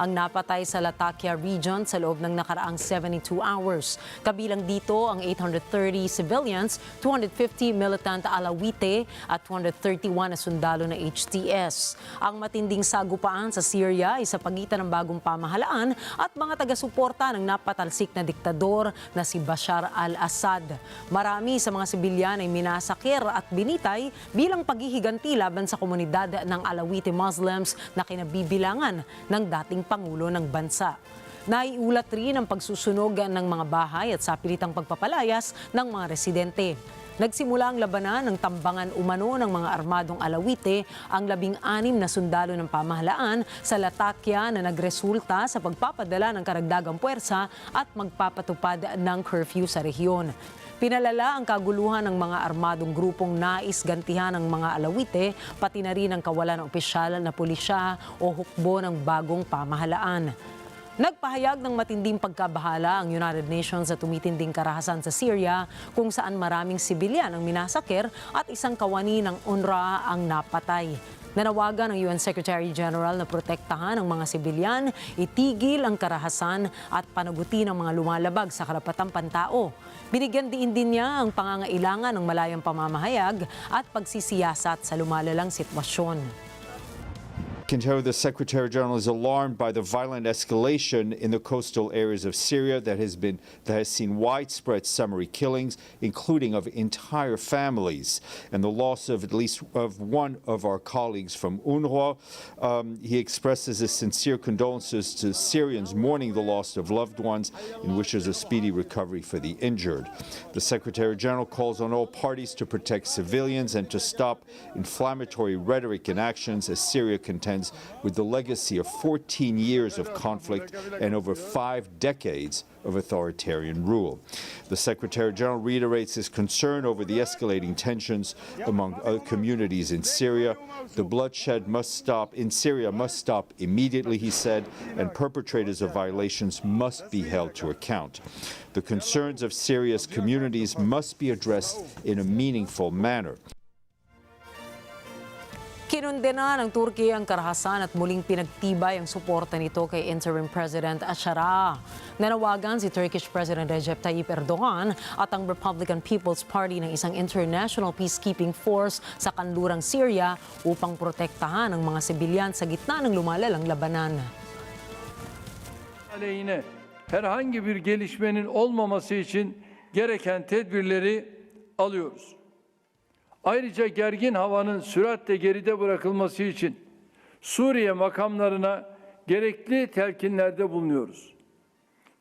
ang napatay sa Latakia region sa loob ng nakaraang 72 hours. Kabilang dito ang 830 civilians, 250 militant Alawite at 231 na sundalo na HTS. Ang matinding sagupaan sa Syria ay sa pagitan ng bagong pamahalaan at mga taga-suporta ng napatalsik na diktador na si Bashar al-Assad. Marami sa mga sibilyan ay minasakir at binitay bilang paghihiganti laban sa komunidad ng Alawite Muslims na kinabibilangan ng dating Pangulo ng bansa. Naiulat rin ang pagsusunog ng mga bahay at sapilitang pagpapalayas ng mga residente. Nagsimula ang labanan ng tambangan umano ng mga armadong Alawite ang 16 na sundalo ng pamahalaan sa Latakia na nagresulta sa pagpapadala ng karagdagang puwersa at magpapatupad ng curfew sa rehiyon. Pinalala ang kaguluhan ng mga armadong grupong nais gantihan ng mga Alawite, pati na rin ang kawalan ng opisyal na pulisya o hukbo ng bagong pamahalaan. Nagpahayag ng matinding pagkabahala ang United Nations sa tumitinding karahasan sa Syria kung saan maraming sibilyan ang minasakir at isang kawani ng UNRWA ang napatay. Nanawagan ng UN Secretary General na protektahan ang mga sibilyan, itigil ang karahasan at panagutin ang mga lumalabag sa karapatang pantao. Binigyan din niya ang pangangailangan ng malayang pamamahayag at pagsisiyasat sa lumalalang sitwasyon.
The Secretary General is alarmed by the violent escalation in the coastal areas of Syria that has seen widespread summary killings, including of entire families, and the loss of at least one of our colleagues from UNRWA. He expresses his sincere condolences to Syrians mourning the loss of loved ones and wishes a speedy recovery for the injured. The Secretary General calls on all parties to protect civilians and to stop inflammatory rhetoric and actions as Syria contends with the legacy of 14 years of conflict and over 5 decades of authoritarian rule. The Secretary General reiterates his concern over the escalating tensions among communities in Syria. The bloodshed in Syria must stop immediately, he said, and perpetrators of violations must be held to account. The concerns of Syria's communities must be addressed in a meaningful manner.
Kinundena ng Turkey ang karahasan at muling pinagtibay ang suporta nito kay Interim President Ashara. Nanawagan si Turkish President Recep Tayyip Erdogan at ang Republican People's Party ng isang international peacekeeping force sa kanlurang Syria upang protektahan ang mga sibilyan sa gitna ng lumalalang labanan.
Aleyhine herhangi bir gelişmenin olmaması için gereken tedbirleri alıyoruz. Ayrıca gergin havanın süratle geride bırakılması için Suriye makamlarına gerekli telkinlerde bulunuyoruz.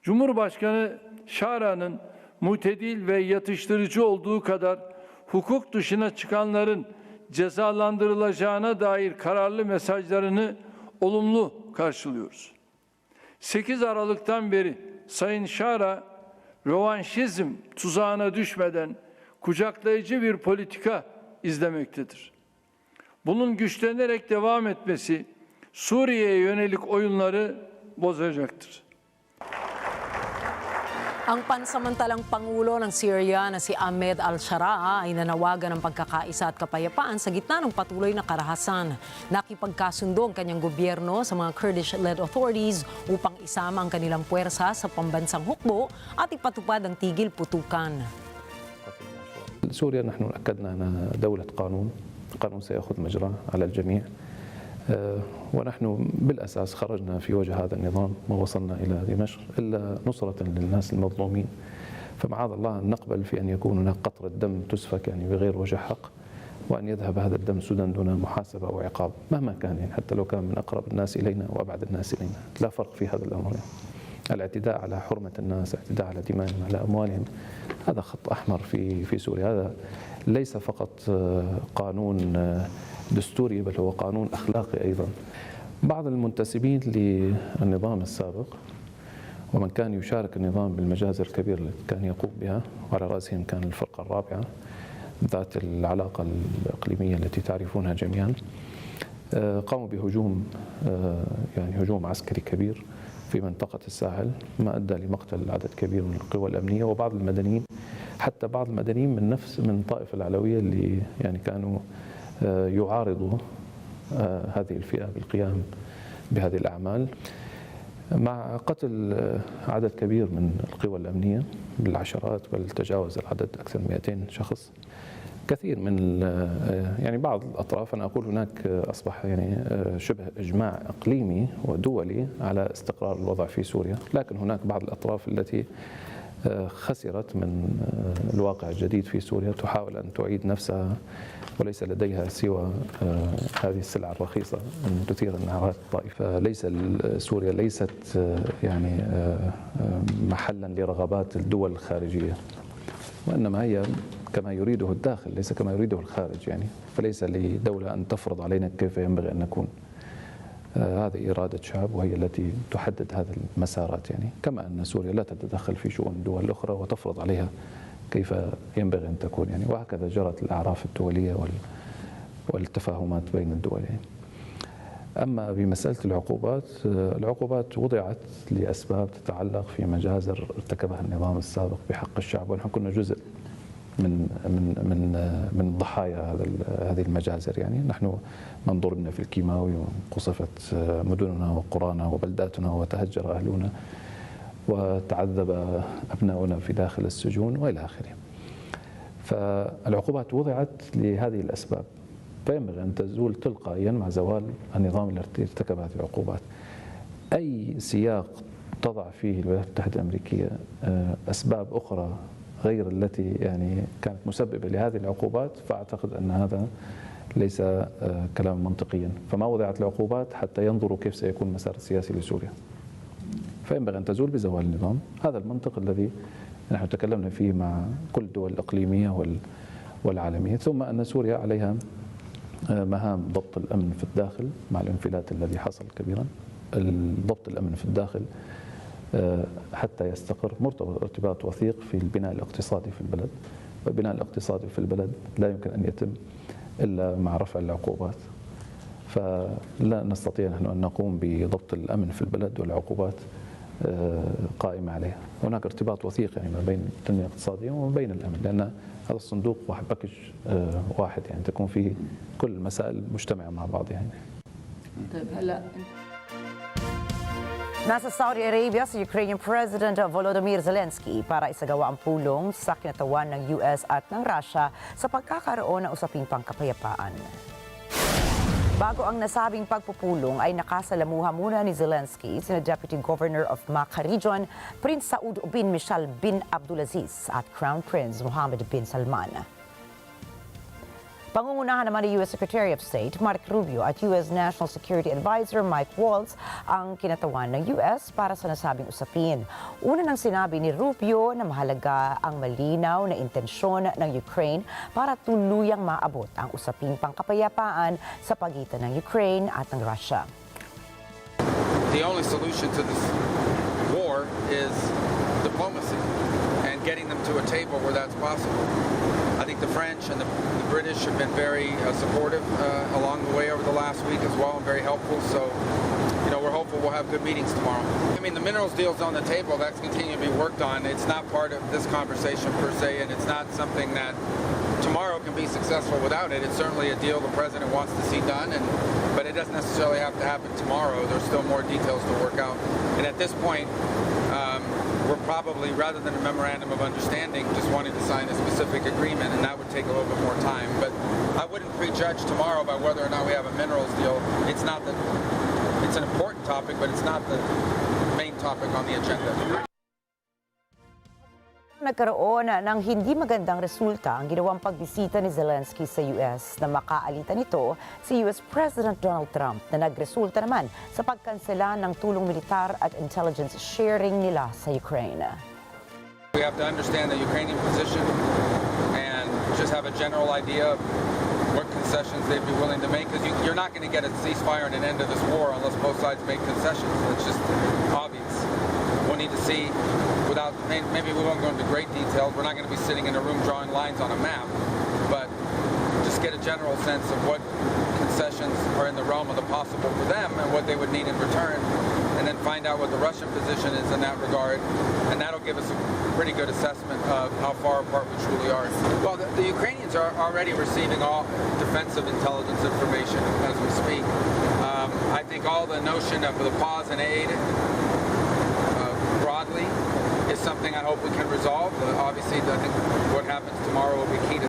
Cumhurbaşkanı Şara'nın mutedil ve yatıştırıcı olduğu kadar hukuk dışına çıkanların cezalandırılacağına dair kararlı mesajlarını olumlu karşılıyoruz. 8 Aralık'tan beri Sayın Şara rövanşizm tuzağına düşmeden kucaklayıcı bir politika izlemektedir. Bunun güçlenerek devam etmesi Suriye'ye yönelik oyunları bozacaktır.
Ang pansamantalang Pangulo ng Syria na si Ahmed al-Shara ay nanawagan ng pagkakaisa at kapayapaan sa gitna ng patuloy na karahasan. Nakipagkasundo ang kanyang gobyerno sa mga Kurdish-led authorities upang isama ang kanilang puwersa sa pambansang hukbo at ipatupad ang tigil putukan.
سوريا نحن أكدنا أنها دولة قانون، القانون سيأخذ مجراه على الجميع، ونحن بالأساس خرجنا في وجه هذا النظام ما وصلنا إلى دمشق إلا نصرة للناس المظلومين، فمعاذ الله أن نقبل في أن يكون هناك قطرة دم تسفك بغير وجه حق، وأن يذهب هذا الدم سدى دون محاسبة أو عقاب مهما كان، حتى لو كان من أقرب الناس إلينا وأبعد الناس إلينا، لا فرق في هذا الأمر. الاعتداء على حرمة الناس، الاعتداء على دمائهم، على أموالهم، هذا خط أحمر في سوريا. هذا ليس فقط قانون دستوري بل هو قانون أخلاقي أيضا. بعض المنتسبين للنظام السابق ومن كان يشارك النظام بالمجازر الكبيرة التي كان يقوم بها، وعلى رأسهم كان الفرقة الرابعة ذات العلاقة الإقليمية التي تعرفونها جميعا، قاموا بهجوم هجوم عسكري كبير في منطقة الساحل ما أدى لمقتل عدد كبير من القوى الأمنية وبعض المدنيين، حتى بعض المدنيين من طائفة العلوية اللي كانوا يعارضوا هذه الفئة بالقيام بهذه الأعمال، مع قتل عدد كبير من القوى الأمنية بالعشرات، بل تجاوز العدد أكثر من 200 شخص. كثير من يعني بعض الأطراف، أنا أقول هناك أصبح يعني شبه إجماع إقليمي ودولي على استقرار الوضع في سوريا، لكن هناك بعض الأطراف التي خسرت من الواقع الجديد في سوريا تحاول أن تعيد نفسها، وليس لديها سوى هذه السلعة الرخيصة أن تثير النعرات الطائفة. ليس سوريا ليست يعني محلا لرغبات الدول الخارجية، وإنما هي كما يريده الداخل ليس كما يريده الخارج يعني، فليس لدولة أن تفرض علينا كيف ينبغي أن نكون. هذه إرادة شعب وهي التي تحدد هذه المسارات يعني، كما أن سوريا لا تتدخل في شؤون الدول الأخرى وتفرض عليها كيف ينبغي أن تكون يعني، وهكذا جرت الأعراف الدولية والتفاهمات بين الدول يعني. أما بمسألة العقوبات وضعت لأسباب تتعلق في مجازر ارتكبها النظام السابق بحق الشعب، ونحن كنا جزء من ضحايا هذه المجازر يعني. نحن من ضربنا في الكيماوي وقصفت مدننا وقرانا وبلداتنا وتهجر أهلنا وتعذب أبناؤنا في داخل السجون وإلى آخره. فالعقوبات وضعت لهذه الأسباب، فينبغي أن تزول تلقائيا مع زوال النظام الذي ارتكب هذه العقوبات. أي سياق تضع فيه الولايات المتحدة الأمريكية أسباب أخرى غير التي يعني كانت مسببة لهذه العقوبات، فأعتقد أن هذا ليس كلاما منطقيا. فما وضعت العقوبات حتى ينظروا كيف سيكون المسار السياسي لسوريا، فينبغي أن تزول بزوال النظام. هذا المنطق الذي نحن تكلمنا فيه مع كل الدول الإقليمية والعالمية. ثم أن سوريا عليها مهام ضبط الأمن في الداخل مع الانفلات الذي حصل كبيرا. ضبط الأمن في الداخل حتى يستقر مرتبط ارتباط وثيق في البناء الاقتصادي في البلد، والبناء الاقتصادي في البلد لا يمكن أن يتم إلا مع رفع العقوبات. فلا نستطيع نحن أن نقوم بضبط الأمن في البلد والعقوبات قائمة عليها. هناك ارتباط وثيق يعني ما بين التنمية الاقتصادية وما بين الأمن، لأن هذا الصندوق باكج واحد يعني تكون فيه كل المسائل مجتمعة mع بعض يعني.
طيب هلا
Nasa Saudi Arabia si Ukrainian President Volodymyr Zelensky para isagawa ang pulong sa kinatawan ng US at ng Russia sa pagkakaroon ng usaping pangkapayapaan. Bago ang nasabing pagpupulong ay nakasalamuha muna ni Zelensky sina Deputy Governor of Makkah Region, Prince Saud bin Michal bin Abdulaziz at Crown Prince Mohammed bin Salman. Pangungunahan naman ni U.S. Secretary of State Marco Rubio at U.S. National Security Advisor Mike Waltz ang kinatawan ng U.S. para sa nasabing usapin. Una nang sinabi ni Rubio na mahalaga ang malinaw na intensyon ng Ukraine para tuluyang maabot ang usaping pangkapayapaan sa pagitan ng Ukraine at ng Russia.
The only solution to this war is diplomacy and getting them to a table where that's possible. I think the French and the British have been very supportive along the way over the last week as well, and very helpful. So, you know, we're hopeful we'll have good meetings tomorrow. I mean, the minerals deal's on the table. That's continuing to be worked on. It's not part of this conversation per se, and it's not something that tomorrow can be successful without it. It's certainly a deal the president wants to see done, but it doesn't necessarily have to happen tomorrow. There's still more details to work out. And at this point, we're probably, rather than a memorandum of understanding, just wanting to sign a specific agreement, and that would take a little bit more time. But I wouldn't prejudge tomorrow by whether or not we have a minerals deal. It's not that it's an important topic, but it's not the main topic on the agenda.
Nagkaroon ng hindi magandang resulta ang ginawang pagbisita ni Zelensky sa US na makaalitan nito si US President Donald Trump na nagresulta naman sa pagkansela ng tulong militar at intelligence sharing nila sa Ukraine.
We have to understand the Ukrainian position and just have a general idea of what concessions they'd be willing to make, because you're not going to get a ceasefire and an end to this war unless both sides make concessions. It's just obvious. We'll need to see, without, maybe we won't go into great details, we're not going to be sitting in a room drawing lines on a map, but just get a general sense of what concessions are in the realm of the possible for them and what they would need in return. and then find out what the Russian position is in that regard, and that'll give us a pretty good assessment of how far apart we truly are. Well, the Ukrainians are already receiving all defensive intelligence information as we speak. I think all the notion of the pause in aid broadly is something I hope we can resolve. Obviously, I think what happens tomorrow will be key to.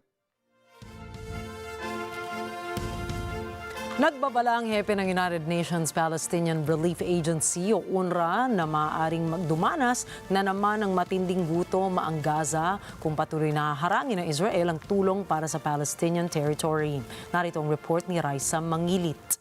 Nagbabala ang hepe ng United Nations Palestinian Relief Agency o UNRWA na maaaring magdumanas na naman ng matinding gutom ang Gaza kung patuloy na harangin ng Israel ang tulong para sa Palestinian territory. Narito ang report ni Raisa Mangilit.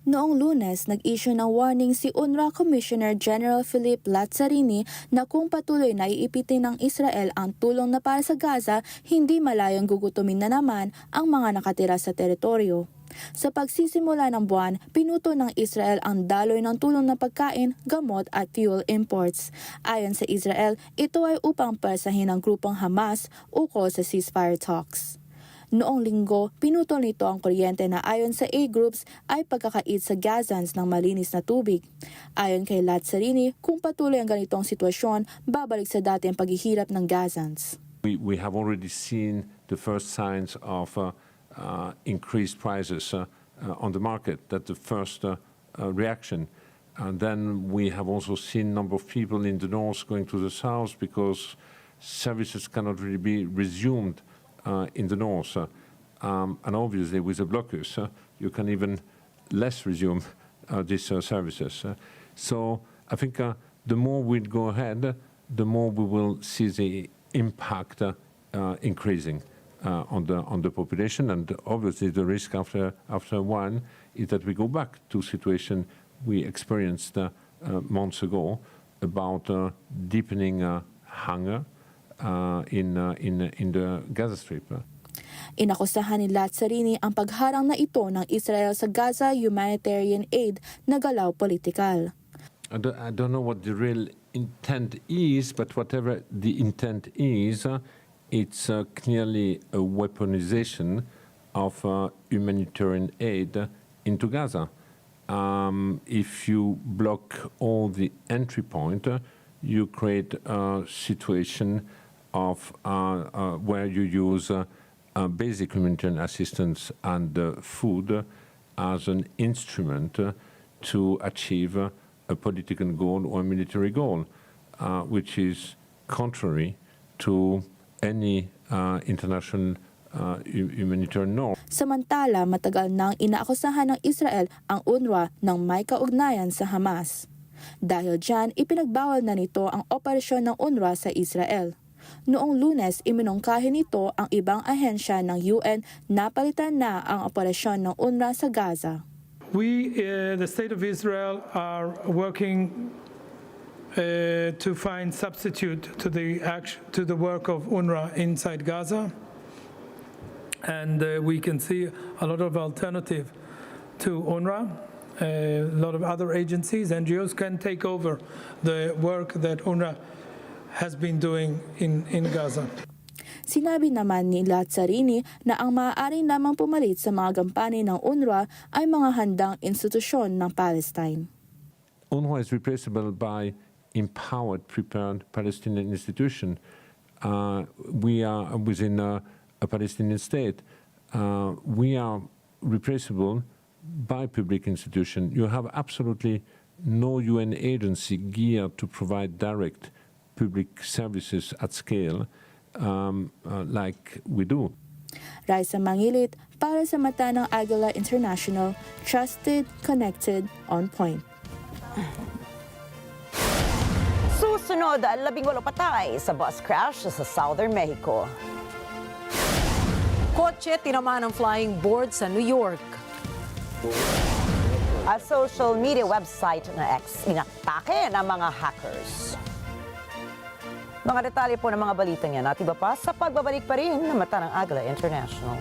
Noong Lunes, nag-issue ng warning si UNRWA Commissioner General Philippe Lazzarini na kung patuloy na iipitin ng Israel ang tulong na para sa Gaza, hindi malayong gugutumin na naman ang mga nakatira sa teritoryo. Sa pagsisimula ng buwan, pinuto ng Israel ang daloy ng tulong na pagkain, gamot at fuel imports. Ayon sa Israel, ito ay upang persahin ang grupong Hamas ukol sa ceasefire talks. Noong linggo, pinutol nito ang kuryente na ayon sa A-groups ay pagkakait sa Gazans ng malinis na tubig. Ayon kay Lazzarini, kung patuloy ang ganitong sitwasyon, babalik sa dati ang paghihirap ng Gazans.
We have already seen the first signs of increased prices on the market. That's the first reaction. And then we have also seen a number of people in the north going to the south because services cannot really be resumed in the north, and obviously with the blockage, you can even less resume these services. So I think the more we go ahead, the more we will see the impact increasing on the population, and obviously the risk after a while is that we go back to situation we experienced months ago about deepening hunger in the Gaza Strip.
Inakusahan ni Lazzarini ang pagharang na ito ng Israel sa Gaza humanitarian aid na galaw politikal.
I don't know what the real intent is, but whatever the intent is, it's clearly a weaponization of humanitarian aid into Gaza. If you block all the entry point, you create a situation of where you use basic humanitarian assistance and food as an instrument to achieve a political goal or a military goal, which is contrary to any international humanitarian norm.
Samantala, matagal nang inaakusahan ng Israel ang UNRWA ng may kaugnayan sa Hamas. Dahil dyan, ipinagbawal na nito ang operasyon ng UNRWA sa Israel. Noong Lunes, iminungkahi nito ang ibang ahensya ng UN na palitan na ang operasyon ng UNRWA sa Gaza.
We, the State of Israel, are working to find substitute to the work of UNRWA inside Gaza, and we can see a lot of alternative to UNRWA. A lot of other agencies, NGOs, can take over the work that UNRWA has been doing in Gaza.
Sinabi naman ni Lazzarini na ang maaaring lamang pumalit sa mga gampanin ng UNRWA ay mga handang institusyon ng Palestine.
UNRWA is replaceable by empowered, prepared Palestinian institution. We are within a Palestinian state. We are replaceable by public institution. You have absolutely no UN agency geared to provide direct public services at scale like we do.
Raisa Mangilit para sa mata ng Agila International, trusted, connected, on point.
Susunod, 18 patay sa bus crash sa Southern Mexico.
Kotse tinamaan ng flying board sa New York.
At social media website na X, inatake ng mga hackers. Mga detalye po ng mga balita niya at iba pa sa pagbabalik pa rin ng mata ng Agila International.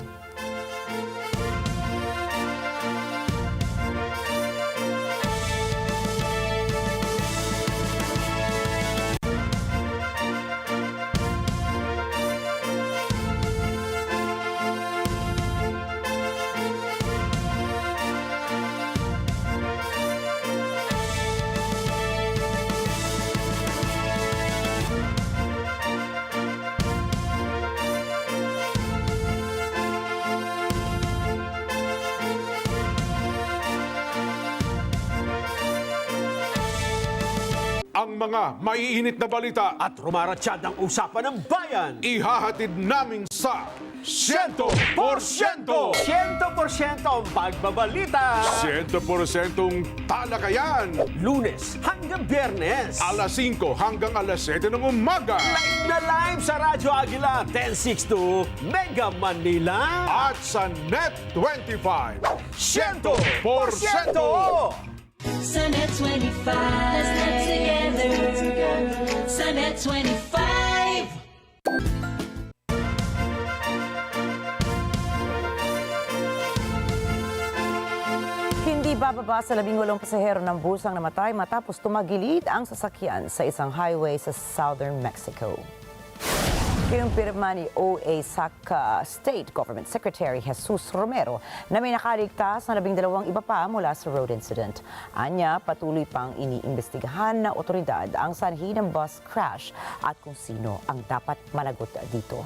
ang mga maiinit na balita
at rumaratsyad ang usapan ng bayan.
Ihahatid namin sa 100%!
100% ang pagbabalita.
100% talakayan.
Lunes hanggang Biyernes.
Alas 5 hanggang alas 7 ng umaga.
Live na live sa Radyo Agila 1062 Mega Manila.
At sa NET25.
100%!
Sa NET25, let's net together. Sa NET25.
Hindi bababa sa 18 pasahero ng busang namatay matapos tumagilid ang sasakyan sa isang highway sa southern Mexico. Kinumpirma ni OASAC State Government Secretary Jesus Romero na may nakaligtas na 12 iba pa mula sa road incident. Anya, patuloy pang iniimbestigahan ng otoridad ang sanhi ng bus crash at kung sino ang dapat managot dito.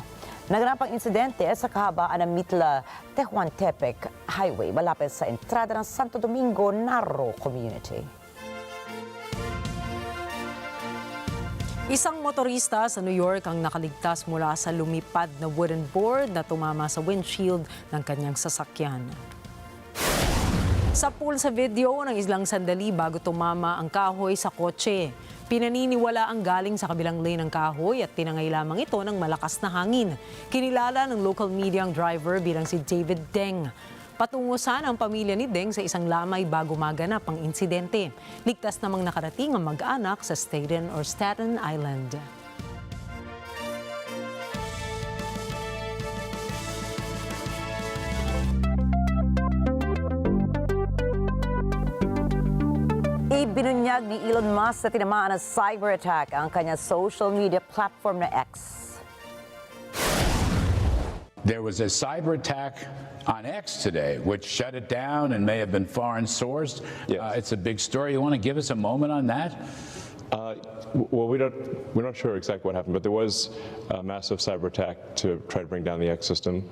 Naganap ang insidente sa kahabaan ng Mula Lunes Highway malapit sa entrada ng Santo Domingo, Narro Community.
Isang motorista sa New York ang nakaligtas mula sa lumipad na wooden board na tumama sa windshield ng kanyang sasakyan. Sa pool sa video ng islang sandali bago tumama ang kahoy sa kotse. Pinaniniwala ang galing sa kabilang lane ng kahoy at tinangay lamang ito ng malakas na hangin. Kinilala ng local media ang driver bilang si David Deng. Patungo sana ang pamilya ni Deng sa isang lamay bago maganap ang insidente. Ligtas namang nakarating ang mag-anak sa Staten Island.
Ibinunyag ni Elon Musk na tinamaan ng Cyberattack ang kanyang social media platform na X.
There was a cyber attack on X today, which shut it down and may have been foreign sourced.
Yes.
It's a big story. You want to give us a moment on that?
Well, we're not sure exactly what happened, but there was a massive cyber attack to try to bring down the X system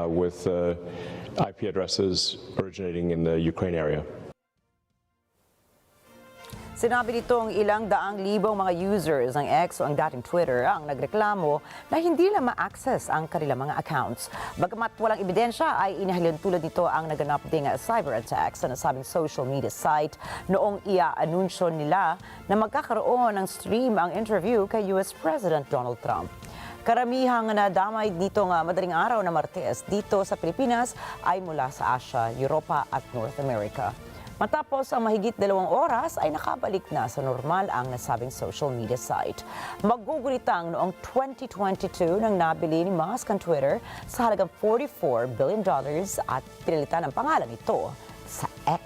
with IP addresses originating in the Ukraine area.
Sinabi nitong ilang daang libong mga users ng X o ang dating Twitter ang nagreklamo na hindi nila ma-access ang kanilang mga accounts. Bagamat walang ebidensya ay inahalin tulad nito ang naganap ding cyber attack sa nasabing social media site noong ia-anunsyo nila na magkakaroon ng stream ang interview kay US President Donald Trump. Karamihang nadamay nitong madaling araw na Martes dito sa Pilipinas ay mula sa Asia, Europa at North America. Matapos ang mahigit 2 oras ay nakabalik na sa normal ang nasabing social media site. Magugulitang noong 2022 nang nabili ni Musk ang Twitter sa halagang $44 billion at pinalitan ang pangalan nito sa X.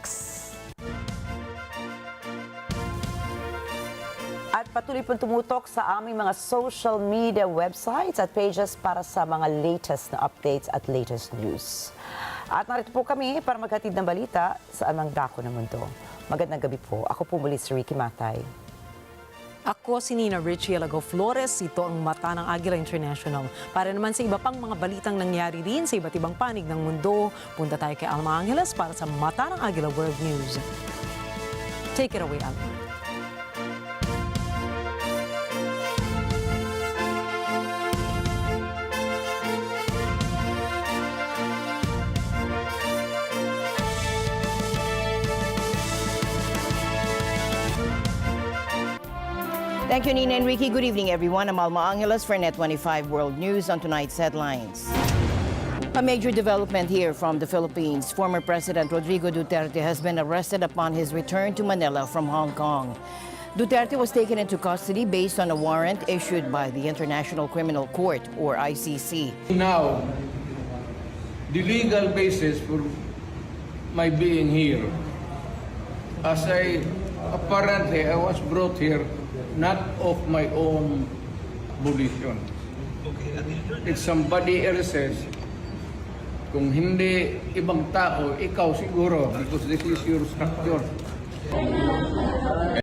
At patuloy pong tumutok sa aming mga social media websites at pages para sa mga latest na updates at latest news. At narito po kami para maghatid ng balita sa anumang dako ng mundo. Magandang gabi po. Ako po muli si Ricky Matay.
Ako si Nina Richie Alago Flores. Ito ang mata ng Agila International. Para naman sa iba pang mga balitang nangyari rin sa iba't ibang panig ng mundo, punta tayo kay Alma Angeles para sa mata ng Agila World News. Take it away, Alma.
Thank you, Nina and Ricky. Good evening, everyone. I'm Alma Angeles for NET25 World News on tonight's headlines. A major development here from the Philippines. Former President Rodrigo Duterte has been arrested upon his return to Manila from Hong Kong. Duterte was taken into custody based on a warrant issued by the International Criminal Court, or ICC.
Now, the legal basis for my being here, as apparently I was brought here not of my own volition. It's somebody else's. Kung hindi ibang tao, ikaw siguro, because this is your structure.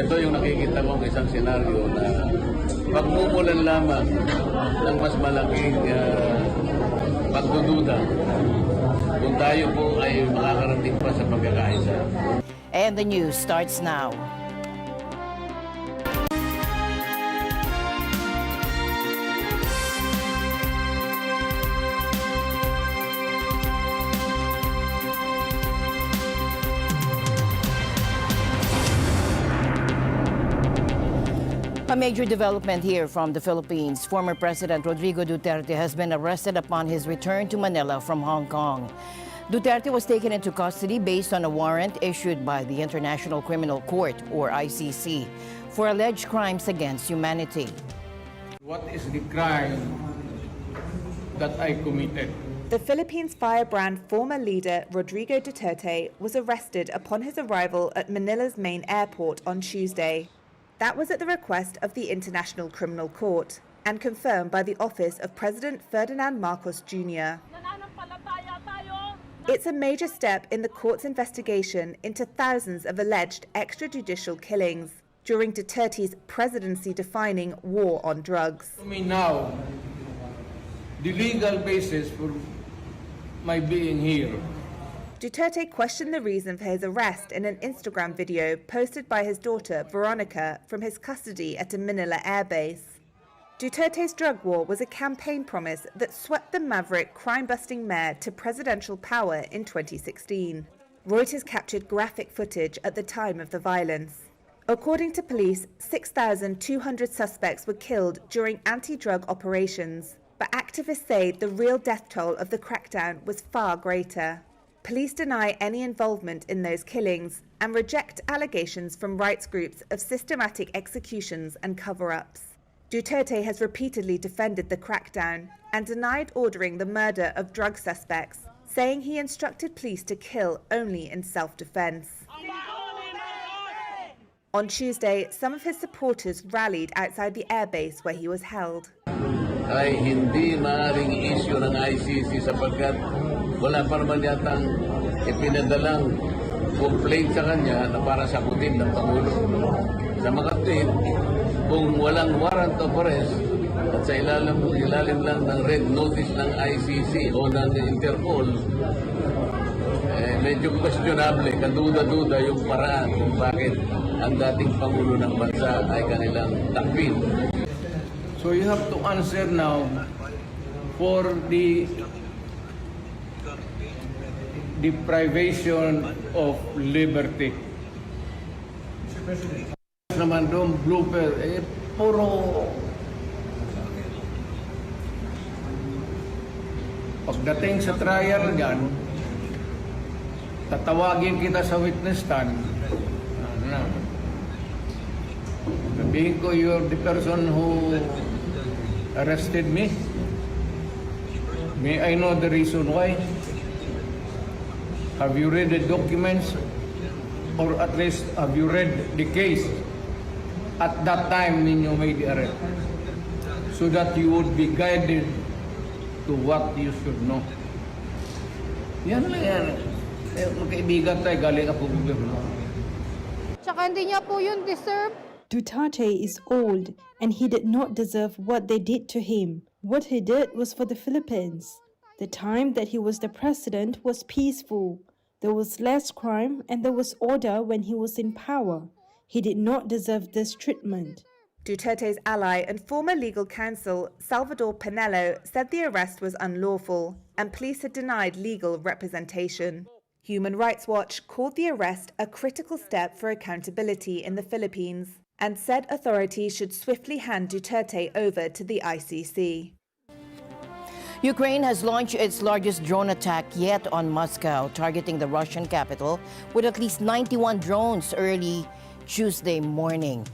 Ito yung nakikita mong isang senaryo na pagmumulan lamang ng mas malaking pagdududa kung tayo po ay makakarating pa sa pagkakaisa.
And the news starts now. A major development here from the Philippines. Former President Rodrigo Duterte has been arrested upon his return to Manila from Hong Kong. Duterte was taken into custody based on a warrant issued by the International Criminal Court, or ICC, for alleged crimes against humanity.
What is the crime that I committed?
The Philippines firebrand former leader Rodrigo Duterte was arrested upon his arrival at Manila's main airport on Tuesday. That was at the request of the International Criminal Court and confirmed by the office of President Ferdinand Marcos Jr. It's a major step in the court's investigation into thousands of alleged extrajudicial killings during Duterte's presidency-defining war on drugs.
To me now, the legal basis for my being here.
Duterte questioned the reason for his arrest in an Instagram video posted by his daughter, Veronica, from his custody at a Manila airbase. Duterte's drug war was a campaign promise that swept the maverick crime-busting mayor to presidential power in 2016. Reuters captured graphic footage at the time of the violence. According to police, 6,200 suspects were killed during anti-drug operations, but activists say the real death toll of the crackdown was far greater. Police deny any involvement in those killings and reject allegations from rights groups of systematic executions and cover-ups. Duterte has repeatedly defended the crackdown and denied ordering the murder of drug suspects, saying he instructed police to kill only in self-defense. On Tuesday, some of his supporters rallied outside the airbase where he was held.
Ay hindi maaaring issue ng ICC sapagkat wala pa naman yatang ipinadalang complaint sa kanya na para sagutin ng Pangulo. Sa makatid, kung walang warrant of arrest at sa ilalim lang ng red notice ng ICC o ng Interpol, medyo questionable, kaduda-duda yung paraan kung bakit ang dating Pangulo ng bansa ay kanilang takbin.
So you have to answer now for the deprivation of liberty. Naman doon blooper, puro pagdating sa trial yan, tatawagin kita sa witness stand. Sabihin ko, you're the person who arrested me. May I know the reason why? Have you read the documents? Or at least have you read the case at that time when you made the arrest? So that you would be guided to what you should know. Yan lang yan. Magkaibigan tayo, galing ako gobyerno.
Tsaka hindi niya po yun deserve.
Duterte is old and he did not deserve what they did to him. What he did was for the Philippines. The time that he was the president was peaceful. There was less crime and there was order when he was in power. He did not deserve this treatment.
Duterte's ally and former legal counsel, Salvador Pinello, said the arrest was unlawful and police had denied legal representation. Human Rights Watch called the arrest a critical step for accountability in the Philippines and said authorities should swiftly hand Duterte over to the ICC.
Ukraine has launched its largest drone attack yet on Moscow, targeting the Russian capital with at least 91 drones early Tuesday morning.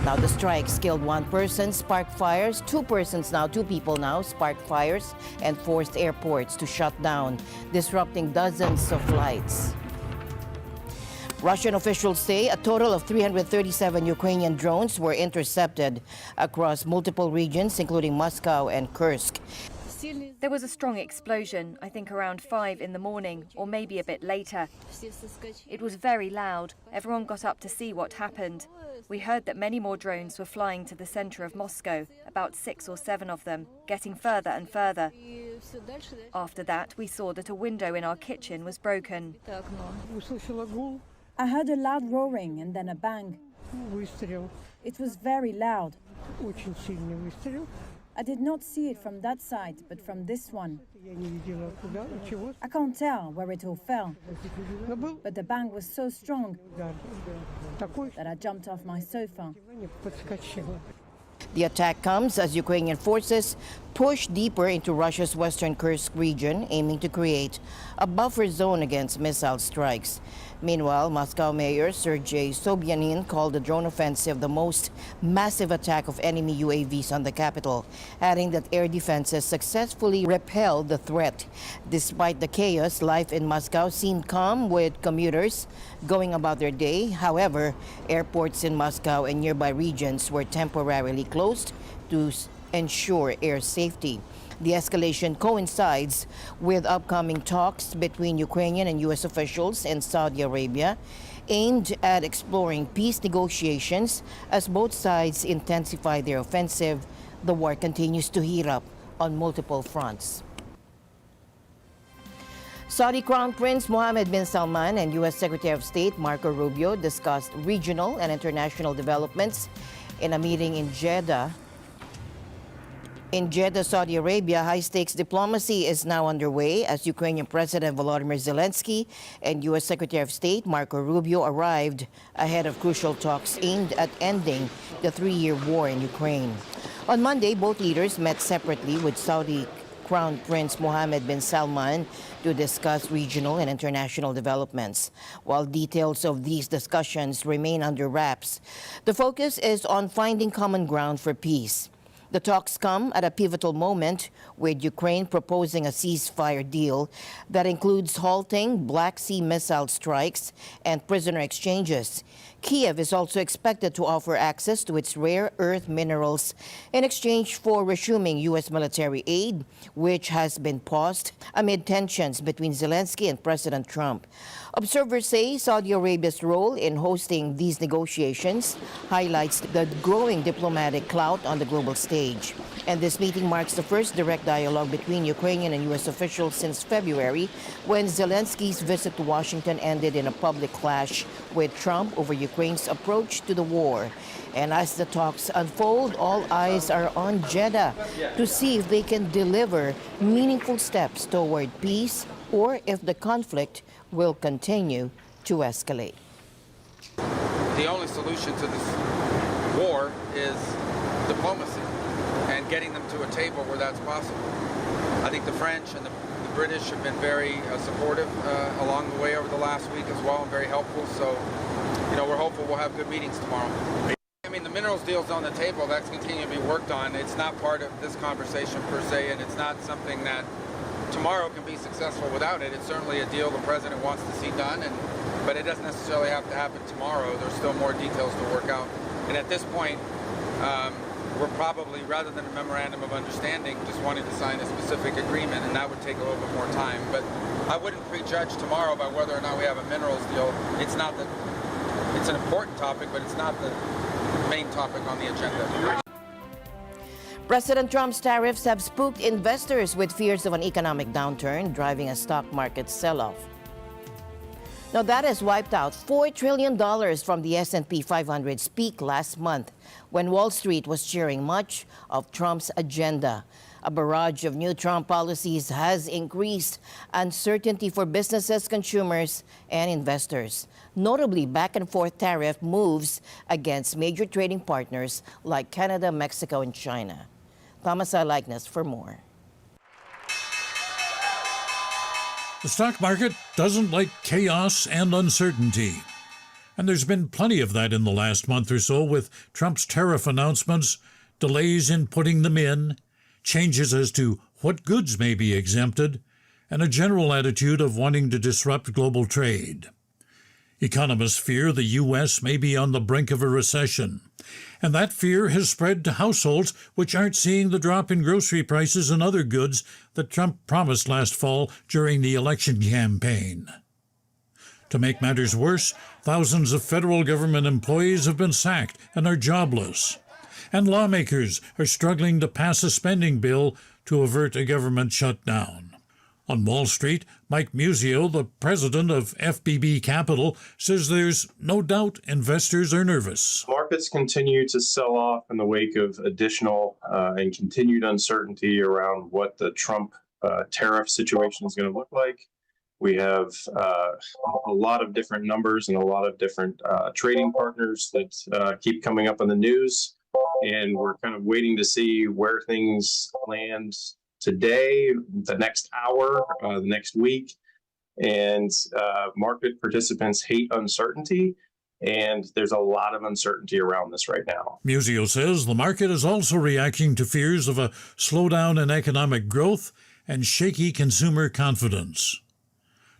Now the strikes killed one person, sparked fires, two people now sparked fires and forced airports to shut down, disrupting dozens of flights. Russian officials say a total of 337 Ukrainian drones were intercepted across multiple regions, including Moscow and Kursk.
There was a strong explosion, I think around 5 in the morning, or maybe a bit later. It was very loud. Everyone got up to see what happened. We heard that many more drones were flying to the center of Moscow, about 6 or 7 of them, getting further and further. After that, we saw that a window in our kitchen was broken.
I heard a loud roaring and then a bang. It was very loud. I did not see it from that side, but from this one. I can't tell where it all fell, but the bang was so strong that I jumped off my sofa.
The attack comes as Ukrainian forces push deeper into Russia's western Kursk region, aiming to create a buffer zone against missile strikes. Meanwhile, Moscow Mayor Sergei Sobyanin called the drone offensive the most massive attack of enemy UAVs on the capital, adding that air defenses successfully repelled the threat. Despite the chaos, life in Moscow seemed calm, with commuters going about their day. However, airports in Moscow and nearby regions were temporarily closed to ensure air safety. The escalation coincides with upcoming talks between Ukrainian and U.S. officials in Saudi Arabia, aimed at exploring peace negotiations. As both sides intensify their offensive, the war continues to heat up on multiple fronts. Saudi Crown Prince Mohammed bin Salman and U.S. Secretary of State Marco Rubio discussed regional and international developments in a meeting in Jeddah. In Jeddah, Saudi Arabia, high-stakes diplomacy is now underway as Ukrainian President Volodymyr Zelensky and U.S. Secretary of State Marco Rubio arrived ahead of crucial talks aimed at ending the three-year war in Ukraine. On Monday, both leaders met separately with Saudi Crown Prince Mohammed bin Salman to discuss regional and international developments. While details of these discussions remain under wraps, the focus is on finding common ground for peace. The talks come at a pivotal moment, with Ukraine proposing a ceasefire deal that includes halting Black Sea missile strikes and prisoner exchanges. Kiev is also expected to offer access to its rare earth minerals in exchange for resuming U.S. military aid, which has been paused amid tensions between Zelensky and President Trump. Observers say Saudi Arabia's role in hosting these negotiations highlights the growing diplomatic clout on the global stage. And this meeting marks the first direct dialogue between Ukrainian and U.S. officials since February, when Zelensky's visit to Washington ended in a public clash with Trump over Ukraine's approach to the war. And as the talks unfold, all eyes are on Jeddah to see if they can deliver meaningful steps toward peace or if the conflict will continue to escalate.
The only solution to this war is diplomacy and getting them to a table where that's possible. I think the French and the British have been very supportive along the way over the last week as well, and very helpful. So, we're hopeful we'll have good meetings tomorrow. I mean, the minerals deal's on the table. That's continuing to be worked on. It's not part of this conversation per se, and it's not something that tomorrow can be successful without it. It's certainly a deal the president wants to see done, but it doesn't necessarily have to happen tomorrow. There's still more details to work out. And at this point, we're probably, rather than a memorandum of understanding, just wanting to sign a specific agreement, and that would take a little bit more time. But I wouldn't prejudge tomorrow about whether or not we have a minerals deal. It's an important topic, but it's not the main topic on the agenda.
President Trump's tariffs have spooked investors with fears of an economic downturn, driving a stock market sell-off. Now, that has wiped out $4 trillion from the S&P 500's peak last month, when Wall Street was cheering much of Trump's agenda. A barrage of new Trump policies has increased uncertainty for businesses, consumers, and investors. Notably, back-and-forth tariff moves against major trading partners like Canada, Mexico, and China. Thomas Likeness for more.
The stock market doesn't like chaos and uncertainty. And there's been plenty of that in the last month or so, with Trump's tariff announcements, delays in putting them in, changes as to what goods may be exempted, and a general attitude of wanting to disrupt global trade. Economists fear the U.S. may be on the brink of a recession, and that fear has spread to households which aren't seeing the drop in grocery prices and other goods that Trump promised last fall during the election campaign. To make matters worse, thousands of federal government employees have been sacked and are jobless, and lawmakers are struggling to pass a spending bill to avert a government shutdown. On Wall Street, Mike Muzio, the president of FBB Capital, says there's no doubt investors are nervous.
Markets continue to sell off in the wake of additional and continued uncertainty around what the Trump tariff situation is going to look like. We have a lot of different numbers and a lot of different trading partners that keep coming up in the news. and we're kind of waiting to see where things land today, the next hour, the next week. And market participants hate uncertainty, and there's a lot of uncertainty around this right now.
Musio says the market is also reacting to fears of a slowdown in economic growth and shaky consumer confidence.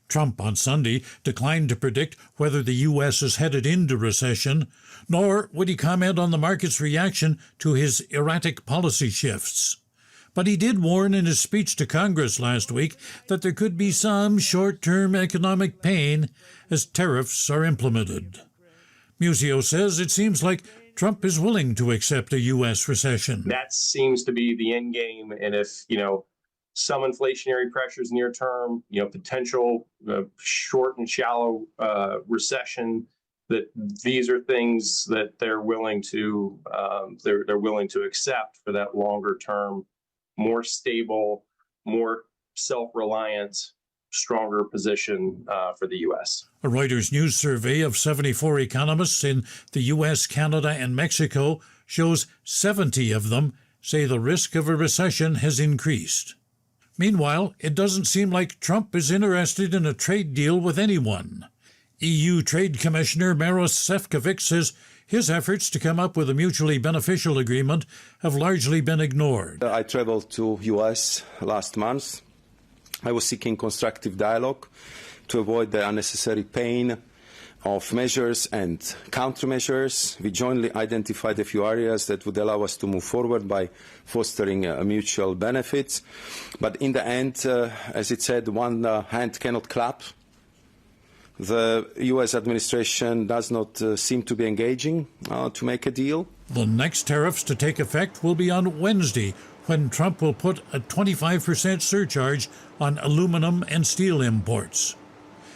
Trump on Sunday declined to predict whether the U.S. is headed into recession, nor would he comment on the market's reaction to his erratic policy shifts. But he did warn in his speech to Congress last week that there could be some short-term economic pain as tariffs are implemented. Musio says it seems like Trump is willing to accept a U.S. recession.
That seems to be the end game, and if, some inflationary pressures near term, potential short and shallow recession, that these are things that they're willing to accept for that longer term, more stable, more self-reliant, stronger position for the U.S.
A Reuters News survey of 74 economists in the U.S., Canada, and Mexico shows 70 of them say the risk of a recession has increased. Meanwhile, it doesn't seem like Trump is interested in a trade deal with anyone. EU Trade Commissioner Maros Sefcovic says his efforts to come up with a mutually beneficial agreement have largely been ignored.
I traveled to U.S. last month. I was seeking constructive dialogue to avoid the unnecessary pain of measures and countermeasures. We jointly identified a few areas that would allow us to move forward by fostering mutual benefits. But in the end, as it said, one hand cannot clap. The U.S. administration does not seem to be engaging to make a deal.
The next tariffs to take effect will be on Wednesday, when Trump will put a 25% surcharge on aluminum and steel imports.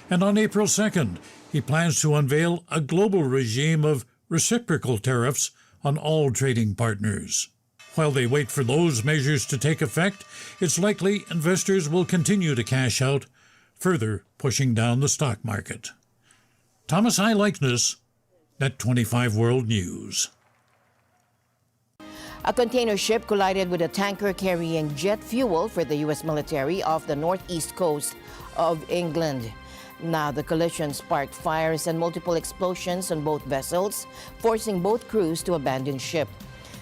And on April 2nd, he plans to unveil a global regime of reciprocal tariffs on all trading partners. While they wait for those measures to take effect, it's likely investors will continue to cash out, further pushing down the stock market. Thomas I. Likeness, NET25 World News.
A container ship collided with a tanker carrying jet fuel for the U.S. military off the northeast coast of England. Now, the collision sparked fires and multiple explosions on both vessels, forcing both crews to abandon ship.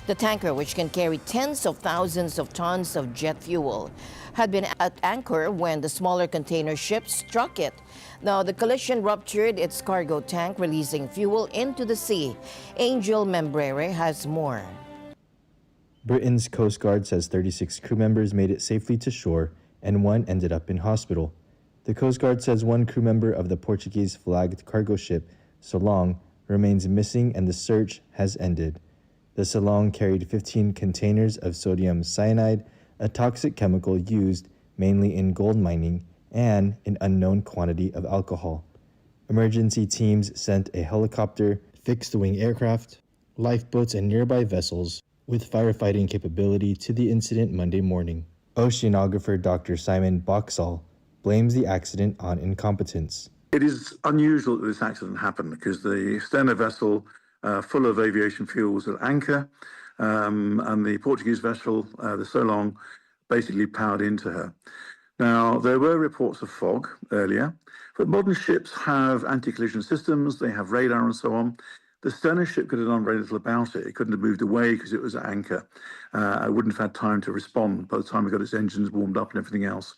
The tanker, which can carry tens of thousands of tons of jet fuel, had been at anchor when the smaller container ship struck it. Now, the collision ruptured its cargo tank, releasing fuel into the sea. Angel Membrere has more.
Britain's Coast Guard says 36 crew members made it safely to shore and one ended up in hospital. The Coast Guard says one crew member of the Portuguese-flagged cargo ship, Solong, remains missing and the search has ended. The Solong carried 15 containers of sodium cyanide, a toxic chemical used mainly in gold mining, and an unknown quantity of alcohol. Emergency teams sent a helicopter, fixed-wing aircraft, lifeboats, and nearby vessels with firefighting capability to the incident Monday morning. Oceanographer Dr. Simon Boxall blames the accident on incompetence.
It is unusual that this accident happened because the sterno vessel full of aviation fuel was at anchor, and the Portuguese vessel, the Solong, basically powered into her. Now, there were reports of fog earlier, but modern ships have anti-collision systems, they have radar and so on. The sterno ship could have done very little about it. It couldn't have moved away because it was at anchor. It wouldn't have had time to respond by the time it got its engines warmed up and everything else.